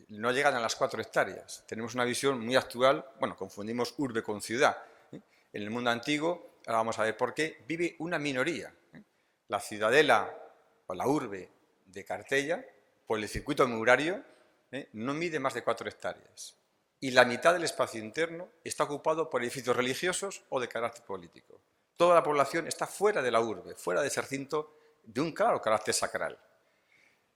No llegan a las 4 hectáreas. Tenemos una visión muy actual, bueno, confundimos urbe con ciudad. En el mundo antiguo, ahora vamos a ver por qué, vive una minoría. La ciudadela o la urbe de Cartella, por el circuito murario, no mide más de 4 hectáreas. Y la mitad del espacio interno está ocupado por edificios religiosos o de carácter político. Toda la población está fuera de la urbe, fuera de ese recinto de un claro carácter sacral.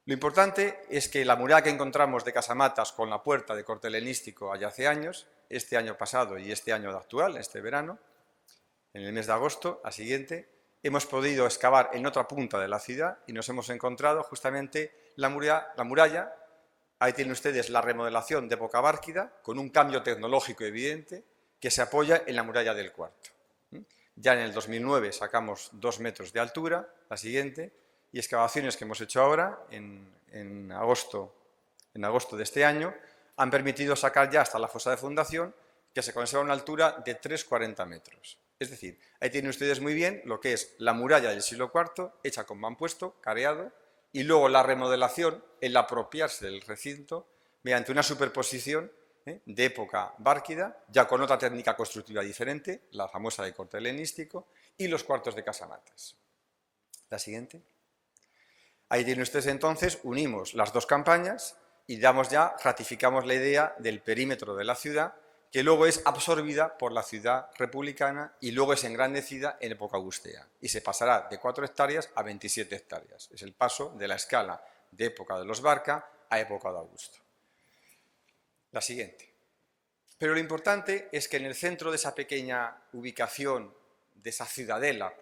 Lo importante es que la muralla que encontramos de casamatas con la puerta de corte helenístico allá hace años, este año pasado y este año actual, este verano, en el mes de agosto, la siguiente, hemos podido excavar en otra punta de la ciudad y nos hemos encontrado justamente la muralla. Ahí tienen ustedes la remodelación de época bárquida, con un cambio tecnológico evidente, que se apoya en la muralla del cuarto. Ya en el 2009 sacamos 2 metros de altura, la siguiente, y excavaciones que hemos hecho ahora, en agosto de este año, han permitido sacar ya hasta la fosa de fundación, que se conserva una altura de 3,40 metros. Es decir, ahí tienen ustedes muy bien lo que es la muralla del siglo IV, hecha con mampuesto, careado, y luego la remodelación, el apropiarse del recinto, mediante una superposición de época bárquida, ya con otra técnica constructiva diferente, la famosa de corte helenístico, y los cuartos de casamatas. La siguiente. Ahí tienen ustedes entonces, unimos las dos campañas y ratificamos la idea del perímetro de la ciudad, que luego es absorbida por la ciudad republicana y luego es engrandecida en época augustea. Y se pasará de 4 hectáreas a 27 hectáreas. Es el paso de la escala de época de los Barca a época de Augusto. La siguiente. Pero lo importante es que en el centro de esa pequeña ubicación, de esa ciudadela,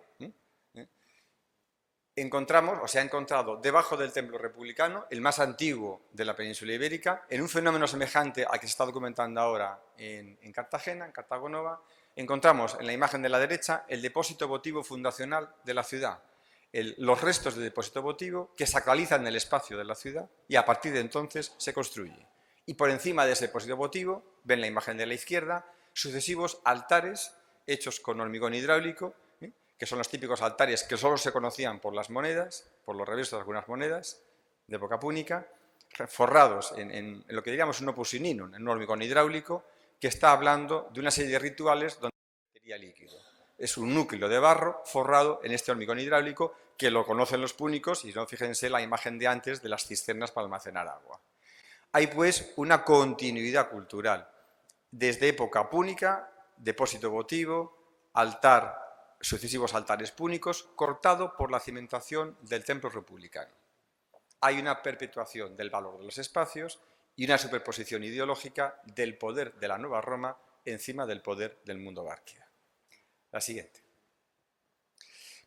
se ha encontrado debajo del templo republicano, el más antiguo de la península ibérica, en un fenómeno semejante al que se está documentando ahora en Cartagena, en Cartago Nova, encontramos en la imagen de la derecha el depósito votivo fundacional de la ciudad, los restos de depósito votivo que sacralizan el espacio de la ciudad y a partir de entonces se construye. Y por encima de ese depósito votivo, ven la imagen de la izquierda, sucesivos altares hechos con hormigón hidráulico, que son los típicos altares que solo se conocían por las monedas, por los reversos de algunas monedas de época púnica, forrados en lo que diríamos un opus in nihilo, en un hormigón hidráulico, que está hablando de una serie de rituales donde sería líquido. Es un núcleo de barro forrado en este hormigón hidráulico que lo conocen los púnicos, y no, fíjense la imagen de antes de las cisternas para almacenar agua. Hay pues una continuidad cultural, desde época púnica, depósito votivo, sucesivos altares púnicos, cortado por la cimentación del templo republicano. Hay una perpetuación del valor de los espacios y una superposición ideológica del poder de la Nueva Roma encima del poder del mundo bárquida. La siguiente.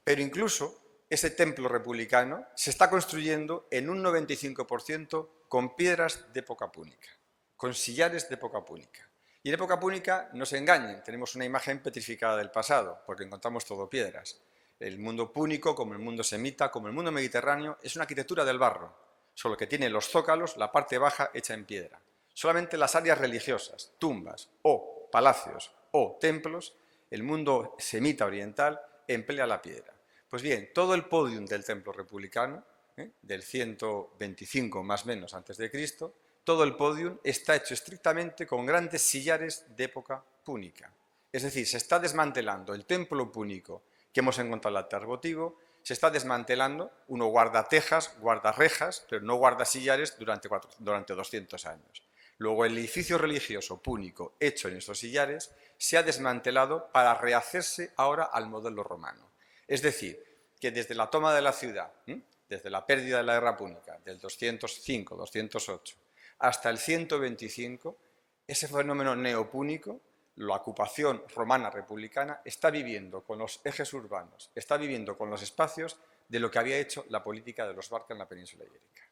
Pero incluso ese templo republicano se está construyendo en un 95% con piedras de época púnica, con sillares de época púnica. Y en época púnica, no se engañen, tenemos una imagen petrificada del pasado, porque encontramos todo piedras. El mundo púnico, como el mundo semita, como el mundo mediterráneo, es una arquitectura del barro, solo que tiene los zócalos, la parte baja hecha en piedra. Solamente las áreas religiosas, tumbas o palacios o templos, el mundo semita oriental emplea la piedra. Pues bien, todo el pódium del templo republicano, del 125 más o menos antes de Cristo, todo el pódium está hecho estrictamente con grandes sillares de época púnica. Es decir, se está desmantelando el templo púnico que hemos encontrado en el altar votivo, se está desmantelando, uno guarda tejas, guarda rejas, pero no guarda sillares durante 200 años. Luego el edificio religioso púnico hecho en estos sillares se ha desmantelado para rehacerse ahora al modelo romano. Es decir, que desde la toma de la ciudad, desde la pérdida de la guerra púnica, del 205, 208, hasta el 125, ese fenómeno neopúnico, la ocupación romana republicana, está viviendo con los ejes urbanos, está viviendo con los espacios de lo que había hecho la política de los Barca en la península ibérica.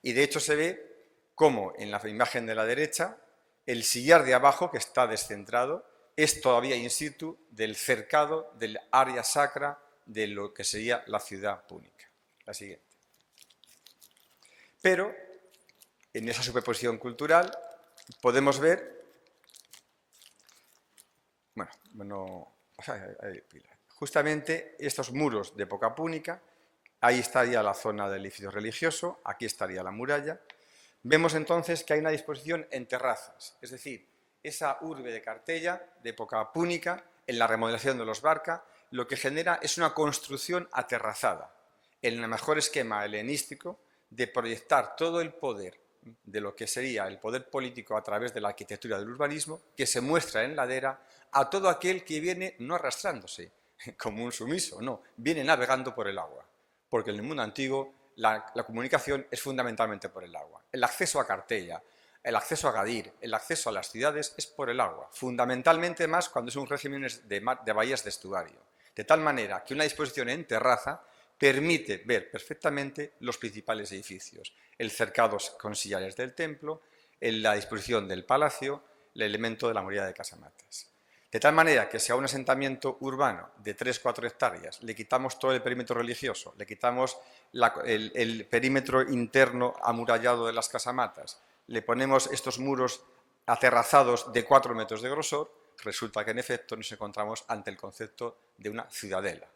Y de hecho se ve cómo en la imagen de la derecha el sillar de abajo, que está descentrado, es todavía in situ del cercado del área sacra de lo que sería la ciudad púnica. La siguiente. Pero en esa superposición cultural podemos ver, justamente estos muros de época púnica. Ahí estaría la zona del edificio religioso, aquí estaría la muralla. Vemos entonces que hay una disposición en terrazas, es decir, esa urbe de Cartella de época púnica, en la remodelación de los Barca, lo que genera es una construcción aterrazada, en el mejor esquema helenístico de proyectar todo el poder de lo que sería el poder político a través de la arquitectura del urbanismo, que se muestra en ladera a todo aquel que viene no arrastrándose como un sumiso, no, viene navegando por el agua, porque en el mundo antiguo la comunicación es fundamentalmente por el agua. El acceso a Cartella, el acceso a Gadir, el acceso a las ciudades es por el agua, fundamentalmente más cuando es un régimen de bahías de estuario. de tal manera que una disposición en terraza permite ver perfectamente los principales edificios, el cercado con sillares del templo, la disposición del palacio, el elemento de la muralla de casamatas. De tal manera que si a un asentamiento urbano de 3-4 hectáreas le quitamos todo el perímetro religioso, le quitamos el perímetro interno amurallado de las casamatas, le ponemos estos muros aterrazados de 4 metros de grosor, resulta que en efecto nos encontramos ante el concepto de una ciudadela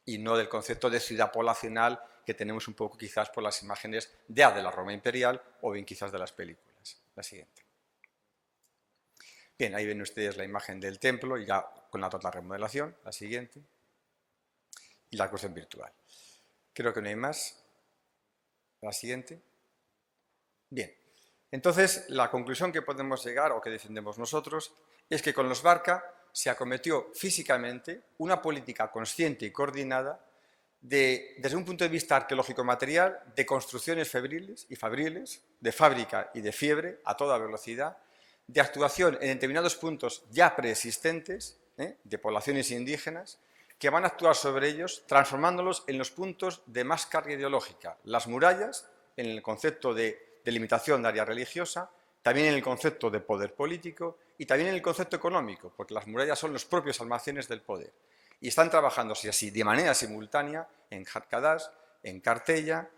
y no del concepto de ciudad poblacional que tenemos un poco quizás por las imágenes de la Roma imperial o bien quizás de las películas. La siguiente. Bien, ahí ven ustedes la imagen del templo ya con la total remodelación, la siguiente, y la cruz en virtual. Creo que no hay más. La siguiente. Bien, entonces la conclusión que podemos llegar o que defendemos nosotros es que con los Barca se acometió físicamente una política consciente y coordinada desde un punto de vista arqueológico-material de construcciones febriles y fabriles, de fábrica y de fiebre a toda velocidad, de actuación en determinados puntos ya preexistentes, de poblaciones indígenas, que van a actuar sobre ellos transformándolos en los puntos de más carga ideológica. Las murallas, en el concepto de delimitación de área religiosa, también en el concepto de poder político y también en el concepto económico, porque las murallas son los propios almacenes del poder. Y están trabajándose así de manera simultánea en Jarcadás, en Cartella,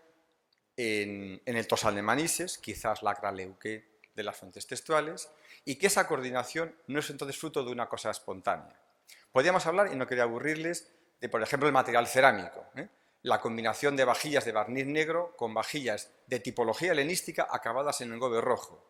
en el Tosal de Manises, quizás la Craleuque de las fuentes textuales, y que esa coordinación no es entonces fruto de una cosa espontánea. Podríamos hablar, y no quería aburrirles, de, por ejemplo, el material cerámico, la combinación de vajillas de barniz negro con vajillas de tipología helenística acabadas en engobe rojo,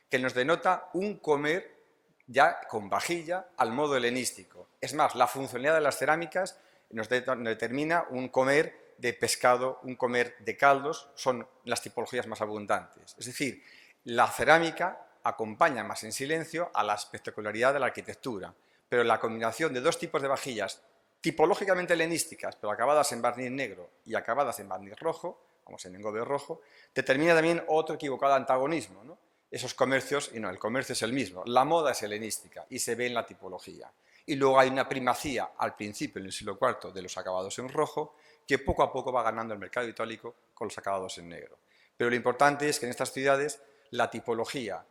que nos denota un comer ya con vajilla al modo helenístico. Es más, la funcionalidad de las cerámicas nos determina un comer de pescado, un comer de caldos, son las tipologías más abundantes. Es decir, la cerámica acompaña más en silencio a la espectacularidad de la arquitectura, pero la combinación de dos tipos de vajillas tipológicamente helenísticas, pero acabadas en barniz negro y acabadas en barniz rojo, vamos, en engobe rojo, determina también otro equivocado antagonismo, ¿no? Esos comercios, y no, el comercio es el mismo, la moda es helenística y se ve en la tipología. Y luego hay una primacía al principio, en el siglo IV, de los acabados en rojo, que poco a poco va ganando el mercado itálico con los acabados en negro. Pero lo importante es que en estas ciudades la tipología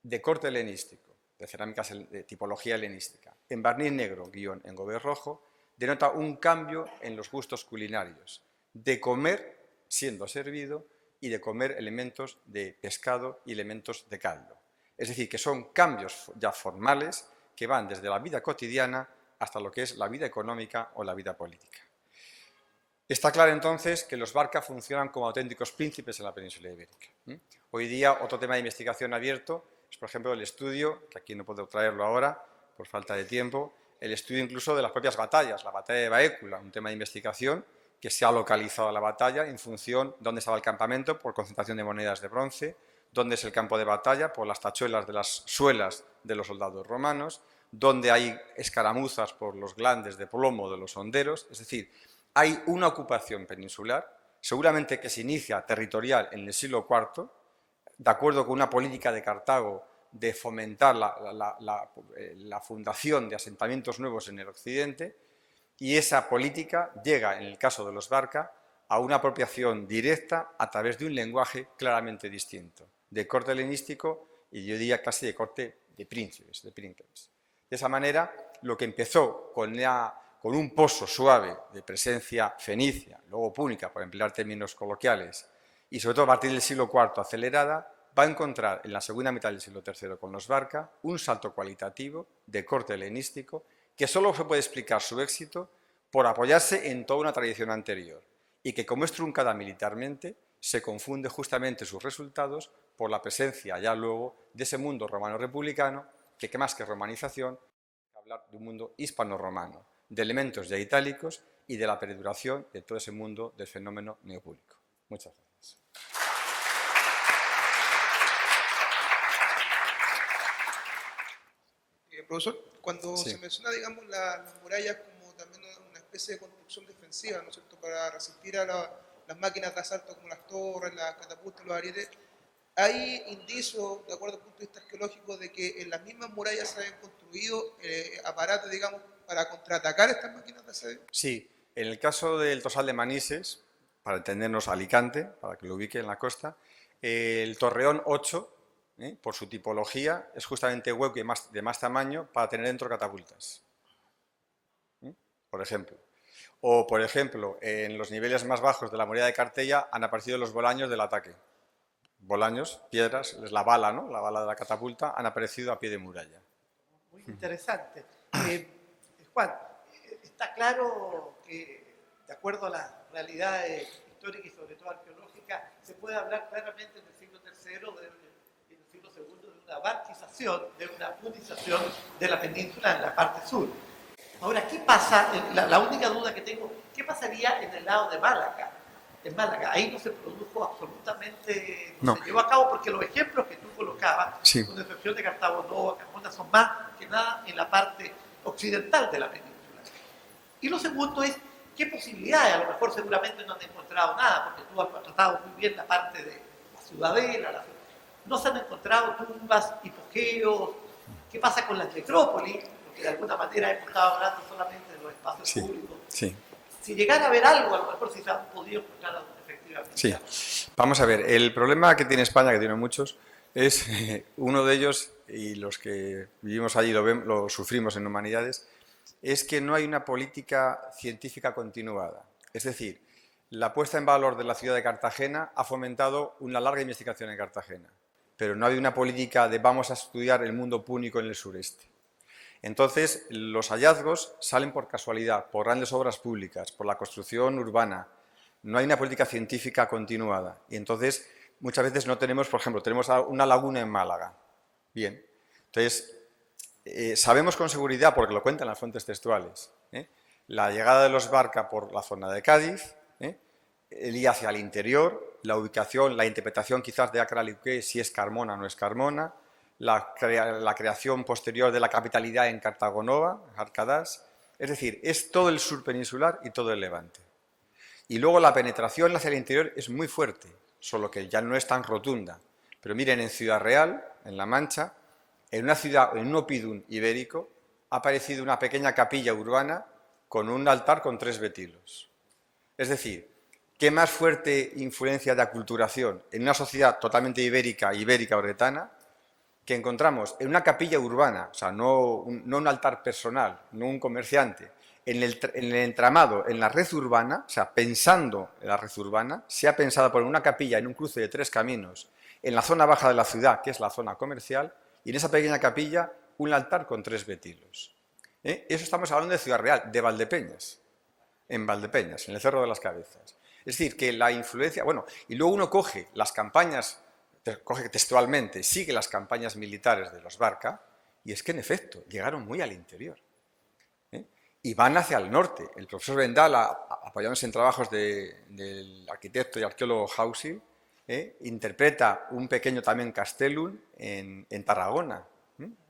de corte helenístico, de cerámicas de tipología helenística, en barniz negro, guión en engobe rojo, denota un cambio en los gustos culinarios, de comer siendo servido y de comer elementos de pescado y elementos de caldo. Es decir, que son cambios ya formales que van desde la vida cotidiana hasta lo que es la vida económica o la vida política. Está claro entonces que los Barca funcionan como auténticos príncipes en la península ibérica. Hoy día otro tema de investigación abierto es, por ejemplo, el estudio, que aquí no puedo traerlo ahora por falta de tiempo, el estudio incluso de las propias batallas, la batalla de Baécula, un tema de investigación que se ha localizado a la batalla en función de dónde estaba el campamento por concentración de monedas de bronce, dónde es el campo de batalla por las tachuelas de las suelas de los soldados romanos, dónde hay escaramuzas por los glandes de plomo de los honderos, es decir, hay una ocupación peninsular, seguramente que se inicia territorial en el siglo IV, de acuerdo con una política de Cartago de fomentar la fundación de asentamientos nuevos en el occidente, y esa política llega, en el caso de los Barca, a una apropiación directa a través de un lenguaje claramente distinto, de corte helenístico y yo diría casi de corte de príncipes, De esa manera, lo que empezó con un pozo suave de presencia fenicia, luego púnica, por emplear términos coloquiales, y sobre todo a partir del siglo IV acelerada, va a encontrar en la segunda mitad del siglo III con los Barca un salto cualitativo de corte helenístico que solo se puede explicar su éxito por apoyarse en toda una tradición anterior y que, como es truncada militarmente, se confunde justamente sus resultados por la presencia ya luego de ese mundo romano-republicano que más que romanización, hablar de un mundo hispano-romano, de elementos ya itálicos y de la perduración de todo ese mundo del fenómeno neopúnico. Muchas gracias. Profesor, cuando Sí. se menciona, digamos, las murallas como también una especie de construcción defensiva, ¿no es cierto?, para resistir a las máquinas de asalto como las torres, las catapultas, los arietes, ¿hay indicios, de acuerdo al punto de vista arqueológico, de que en las mismas murallas se habían construido aparatos, digamos, para contraatacar estas máquinas de asedio? Sí, en el caso del Tosal de Manises, para entendernos Alicante, para que lo ubique en la costa, el Torreón 8, por su tipología, es justamente hueco y de más tamaño para tener dentro catapultas, por ejemplo. O, por ejemplo, en los niveles más bajos de la muralla de Cartella han aparecido los bolaños del ataque. Bolaños, piedras, es la bala, ¿no? La bala de la catapulta, han aparecido a pie de muralla. Muy interesante. Juan, está claro que, de acuerdo a las realidades históricas y sobre todo arqueológicas, se puede hablar claramente en el siglo III y en el siglo II de una barquización, de una punización de la península en la parte sur. Ahora, ¿qué pasa? La única duda que tengo, ¿qué pasaría en el lado de Málaga? En Málaga, ahí no se produjo absolutamente, no se llevó a cabo, porque los ejemplos que tú colocabas, sí, con excepción de Cartago Nova, Carmona, son más que nada en la parte occidental de la península. Y lo segundo es, ¿qué posibilidades? A lo mejor seguramente no han encontrado nada, porque tú has tratado muy bien la parte de la ciudadela, no se han encontrado tumbas, hipogeos. ¿Qué pasa con las necrópolis? Porque de alguna manera hemos estado hablando solamente de los espacios públicos. Sí. Si llegara a haber algo, a lo mejor sí se han podido encontrar algo efectivamente. Sí. Vamos a ver, el problema que tiene España, que tiene muchos, es uno de ellos, y los que vivimos allí lo sufrimos en Humanidades, es que no hay una política científica continuada. Es decir, la puesta en valor de la ciudad de Cartagena ha fomentado una larga investigación en Cartagena, pero no hay una política de vamos a estudiar el mundo púnico en el sureste. Entonces, los hallazgos salen por casualidad, por grandes obras públicas, por la construcción urbana. No hay una política científica continuada. Y entonces, muchas veces no tenemos, por ejemplo, tenemos una laguna en Málaga. Bien. Entonces, sabemos con seguridad, porque lo cuentan las fuentes textuales, la llegada de los Barca por la zona de Cádiz, el ir hacia el interior, la ubicación, la interpretación quizás de Acralique, si es Carmona o no es Carmona, la creación posterior de la capitalidad en Cartagonova, Arcadas, es decir, es todo el sur peninsular y todo el Levante. Y luego la penetración hacia el interior es muy fuerte, solo que ya no es tan rotunda. Pero miren, en Ciudad Real, en La Mancha, en una ciudad, en un oppidum ibérico, ha aparecido una pequeña capilla urbana con un altar con 3 betilos. Es decir, ¿qué más fuerte influencia de aculturación en una sociedad totalmente ibérica-bretana que encontramos en una capilla urbana, o sea, no un altar personal, no un comerciante, en el entramado, en la red urbana, o sea, pensando en la red urbana, se ha pensado poner una capilla en un cruce de 3 caminos, en la zona baja de la ciudad, que es la zona comercial, y en esa pequeña capilla un altar con 3 betilos. Eso estamos hablando de Ciudad Real, de Valdepeñas, en el Cerro de las Cabezas. Es decir, que la influencia, bueno, y luego uno coge las campañas, coge textualmente, sigue las campañas militares de los Barca, y es que en efecto llegaron muy al interior. Y van hacia el norte. El profesor Vendal, apoyándose en trabajos del arquitecto y arqueólogo Hausil, interpreta un pequeño también castellum en Tarragona,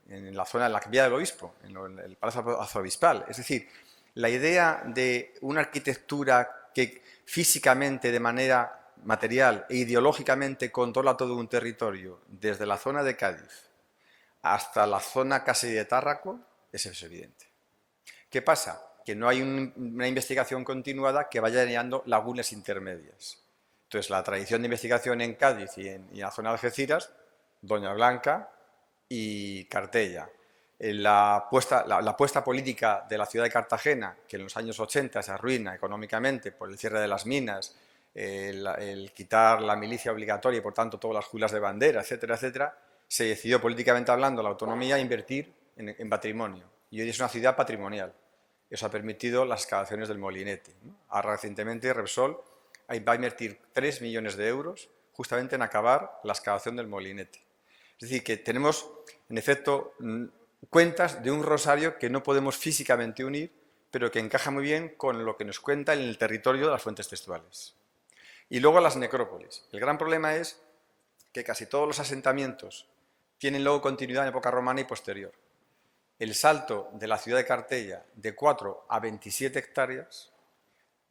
en la zona de la Vía del Obispo, en el Palacio Arzobispal. Es decir, la idea de una arquitectura que físicamente, de manera material e ideológicamente controla todo un territorio, desde la zona de Cádiz hasta la zona casi de Tárraco, eso es evidente. ¿Qué pasa? Que no hay una investigación continuada que vaya llenando lagunas intermedias. Entonces, la tradición de investigación en Cádiz y en la zona de Algeciras, Doña Blanca y Cartella. La apuesta política de la ciudad de Cartagena, que en los años 80 se arruina económicamente por el cierre de las minas, el quitar la milicia obligatoria y por tanto todas las juelas de bandera, etcétera, etcétera, se decidió políticamente hablando la autonomía a invertir en patrimonio. Y hoy es una ciudad patrimonial. Eso ha permitido las excavaciones del Molinete, ¿no? Recientemente Repsol va a invertir 3 millones de euros justamente en acabar la excavación del Molinete. Es decir, que tenemos, en efecto, cuentas de un rosario que no podemos físicamente unir, pero que encaja muy bien con lo que nos cuenta en el territorio de las fuentes textuales. Y luego las necrópolis. El gran problema es que casi todos los asentamientos tienen luego continuidad en época romana y posterior. El salto de la ciudad de Cartella de 4 a 27 hectáreas,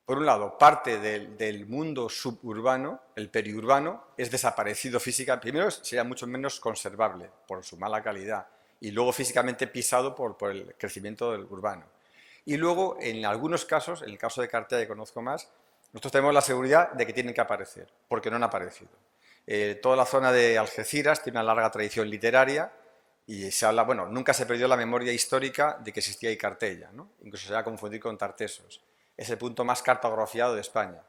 por un lado, parte del mundo suburbano, el periurbano, es desaparecido físicamente. Primero, sería mucho menos conservable por su mala calidad y luego físicamente pisado por el crecimiento del urbano. Y luego, en algunos casos, en el caso de Cartella que conozco más, nosotros tenemos la seguridad de que tienen que aparecer, porque no han aparecido. Toda la zona de Algeciras tiene una larga tradición literaria y se habla, bueno, nunca se perdió la memoria histórica de que existía ahí Cartella, ¿no? Incluso se va a confundir con Tartesos. Es el punto más cartografiado de España.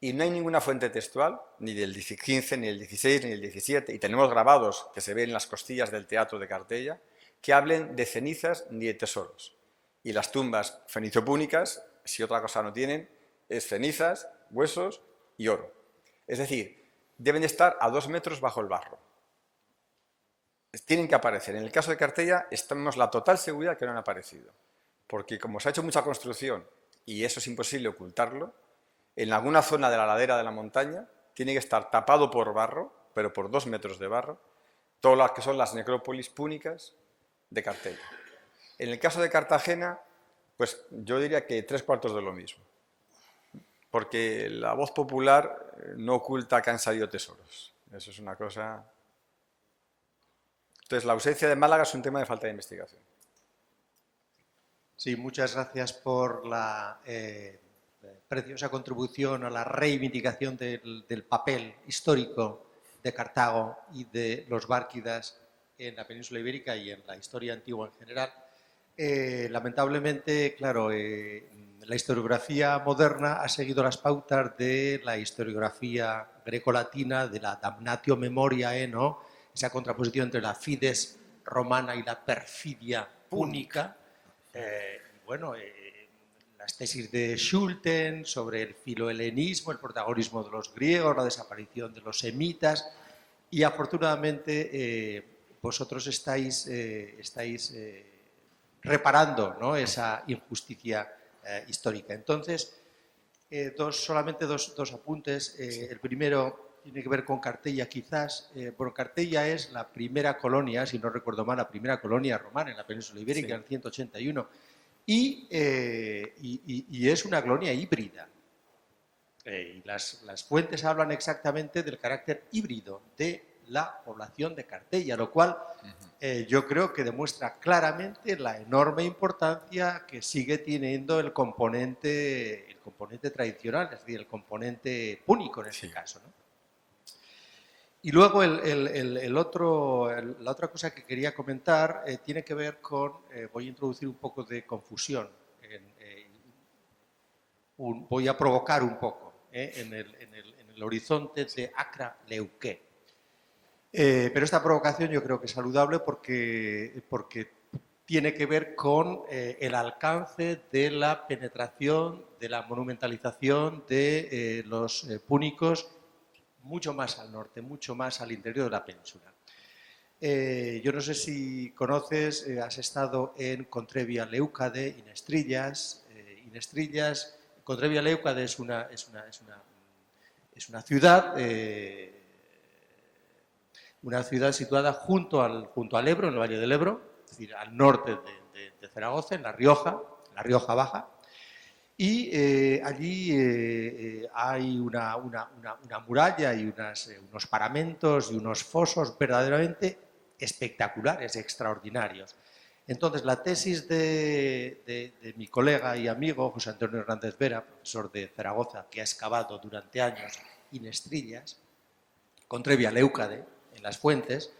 Y no hay ninguna fuente textual, ni del 15, ni del 16, ni del 17, y tenemos grabados que se ven en las costillas del teatro de Cartella, que hablen de cenizas ni de tesoros. Y las tumbas fenicio-púnicas, si otra cosa no tienen, es cenizas, huesos y oro. Es decir, deben estar a 2 metros bajo el barro. Tienen que aparecer. En el caso de Cartella, tenemos la total seguridad que no han aparecido. Porque como se ha hecho mucha construcción y eso es imposible ocultarlo, en alguna zona de la ladera de la montaña tiene que estar tapado por barro, pero por 2 metros de barro, todas las que son las necrópolis púnicas de Cartella. En el caso de Cartagena, pues yo diría que 3/4 de lo mismo. Porque la voz popular no oculta que han salido tesoros. Eso es una cosa... Entonces, la ausencia de Málaga es un tema de falta de investigación. Sí, muchas gracias por la preciosa contribución a la reivindicación del papel histórico de Cartago y de los bárquidas en la península ibérica y en la historia antigua en general. Lamentablemente, claro, la historiografía moderna ha seguido las pautas de la historiografía grecolatina, de la damnatio memoriae, ¿no? Esa contraposición entre la fides romana y la perfidia púnica. Las tesis de Schulten sobre el filohelenismo, el protagonismo de los griegos, la desaparición de los semitas, y afortunadamente vosotros estáis reparando, ¿no?, esa injusticia histórica. Entonces, solamente dos apuntes. El primero tiene que ver con Cartella, quizás. Bueno, Cartella es la primera colonia, si no recuerdo mal, la primera colonia romana en la península ibérica, en el 181, y es una colonia híbrida. Y las fuentes hablan exactamente del carácter híbrido de la población de Cartella, lo cual yo creo que demuestra claramente la enorme importancia que sigue teniendo el componente tradicional, es decir, el componente púnico en este caso, ¿no? Y luego la otra cosa que quería comentar tiene que ver con, voy a introducir un poco de confusión, voy a provocar un poco en el horizonte de Acra Leuqué. Pero esta provocación yo creo que es saludable porque tiene que ver con el alcance de la penetración, de la monumentalización de los púnicos mucho más al norte, mucho más al interior de la península. Yo no sé si conoces, has estado en Contrevia Leucade, Inestrillas. Contrevia Leucade es una ciudad situada junto al Ebro, en el Valle del Ebro, es decir, al norte de Zaragoza, en La Rioja Baja. Y allí hay una muralla y unos paramentos y unos fosos verdaderamente espectaculares, extraordinarios. Entonces, la tesis de mi colega y amigo José Antonio Hernández Vera, profesor de Zaragoza, que ha excavado durante años Inestrillas, Contrevia Leucade, en las fuentes,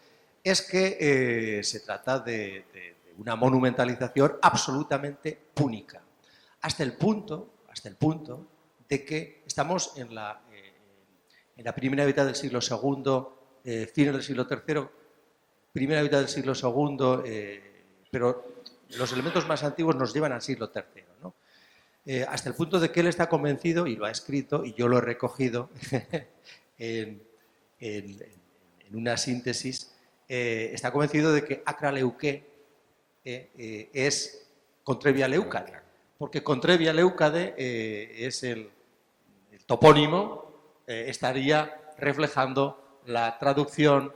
es que se trata de una monumentalización absolutamente púnica. Hasta el punto de que estamos en la primera mitad del siglo II, fines del siglo III, primera mitad del siglo II, pero los elementos más antiguos nos llevan al siglo III, ¿no? Hasta el punto de que él está convencido, y lo ha escrito, y yo lo he recogido en una síntesis, está convencido de que Acra Leuqué es Contrevia Leucade. Porque Contrevia Leucade es el topónimo, estaría reflejando la traducción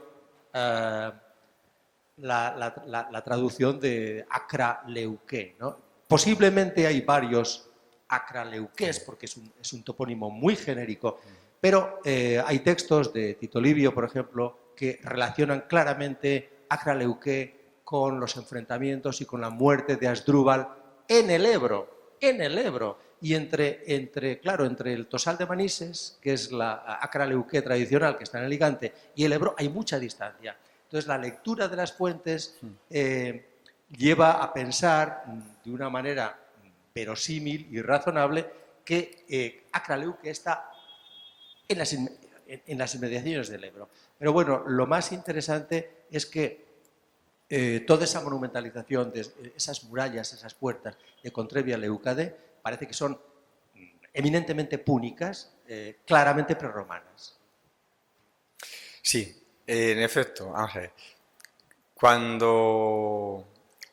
de Acra Leuqué, ¿no? Posiblemente hay varios Acra Leuqués, porque es un topónimo muy genérico, pero hay textos de Tito Livio, por ejemplo, que relacionan claramente Acra Leuqué con los enfrentamientos y con la muerte de Asdrúbal en el Ebro, y entre el Tosal de Manises, que es la Acra Leuqué tradicional que está en Alicante, y el Ebro hay mucha distancia. Entonces la lectura de las fuentes lleva a pensar de una manera verosímil y razonable que Acra Leuqué está en las inmediaciones del Ebro. Pero bueno, lo más interesante es que toda esa monumentalización de esas murallas, esas puertas de Contrevia Leucade, parece que son eminentemente púnicas, claramente prerromanas. Sí, en efecto, Ángel.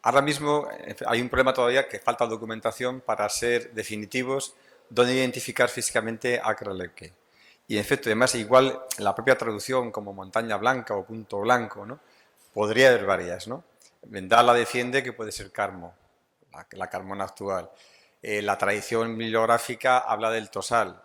Ahora mismo hay un problema todavía que falta documentación para ser definitivos dónde identificar físicamente Acra Leuqué. Y en efecto, además, igual la propia traducción como montaña blanca o punto blanco, ¿no? Podría haber varias, ¿no? Vendala defiende que puede ser Carmo, la Carmona actual. La tradición bibliográfica habla del Tosal.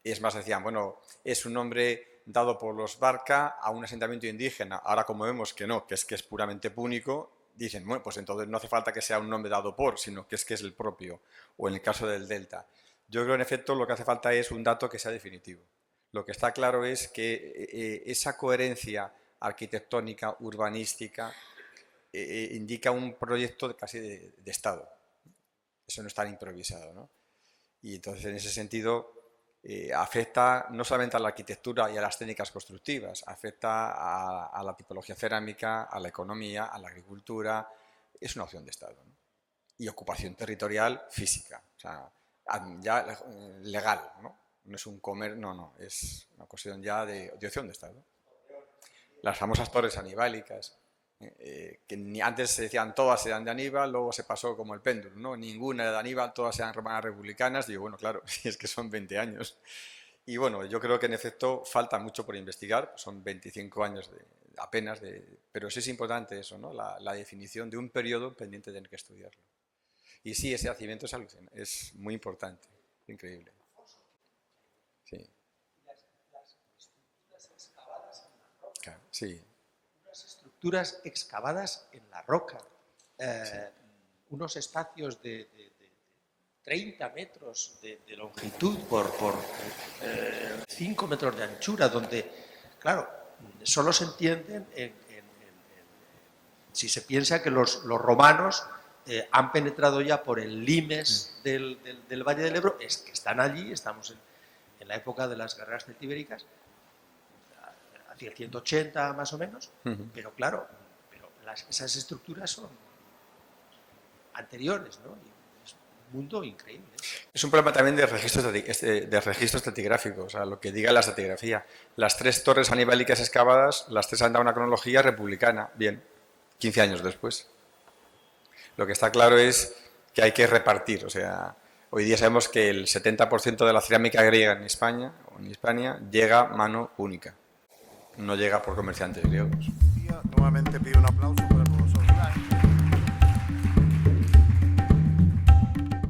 Y es más, decían, bueno, es un nombre dado por los Barca a un asentamiento indígena. Ahora, como vemos que no, que es puramente púnico, dicen, bueno, pues entonces no hace falta que sea un nombre dado por, sino que es el propio. O en el caso del Delta. Yo creo, en efecto, lo que hace falta es un dato que sea definitivo. Lo que está claro es que esa coherencia arquitectónica, urbanística, indica un proyecto casi de Estado. Eso no es tan improvisado, ¿no? Y entonces, en ese sentido, afecta no solamente a la arquitectura y a las técnicas constructivas, afecta a la tipología cerámica, a la economía, a la agricultura. Es una opción de Estado, ¿no? Y ocupación territorial física, o sea, ya legal, ¿no? No es un comer, no, es una cuestión ya de opción de Estado. Las famosas torres anibálicas, que antes se decían todas eran de Aníbal, luego se pasó como el péndulo, ¿no? Ninguna era de Aníbal, todas eran romanas republicanas. Digo, bueno, claro, si es que son 20 años. Y bueno, yo creo que en efecto falta mucho por investigar, son 25 años apenas, pero sí es importante eso, ¿no? La definición de un periodo pendiente de tener que estudiarlo. Y sí, ese yacimiento es muy importante, increíble. Sí. Las estructuras excavadas en la roca. Claro, sí. Unas estructuras excavadas en la roca. Unos espacios de 30 metros de longitud por 5 metros de anchura, donde, claro, solo se entienden si se piensa que los romanos han penetrado ya por el limes del Valle del Ebro, es que están allí, estamos en la época de las guerras celtibéricas, hacia el 180 más o menos, pero claro, esas estructuras son anteriores, ¿no? Y es un mundo increíble. Es un problema también de registro estratigráfico, o sea, lo que diga la estratigrafía. Las 3 torres anibálicas excavadas, las 3 han dado una cronología republicana, bien, 15 años después. Lo que está claro es que hay que repartir, o sea, hoy día sabemos que el 70% de la cerámica griega en España o en Hispania llega mano única, no llega por comerciantes griegos. Nuevamente pido un aplauso para el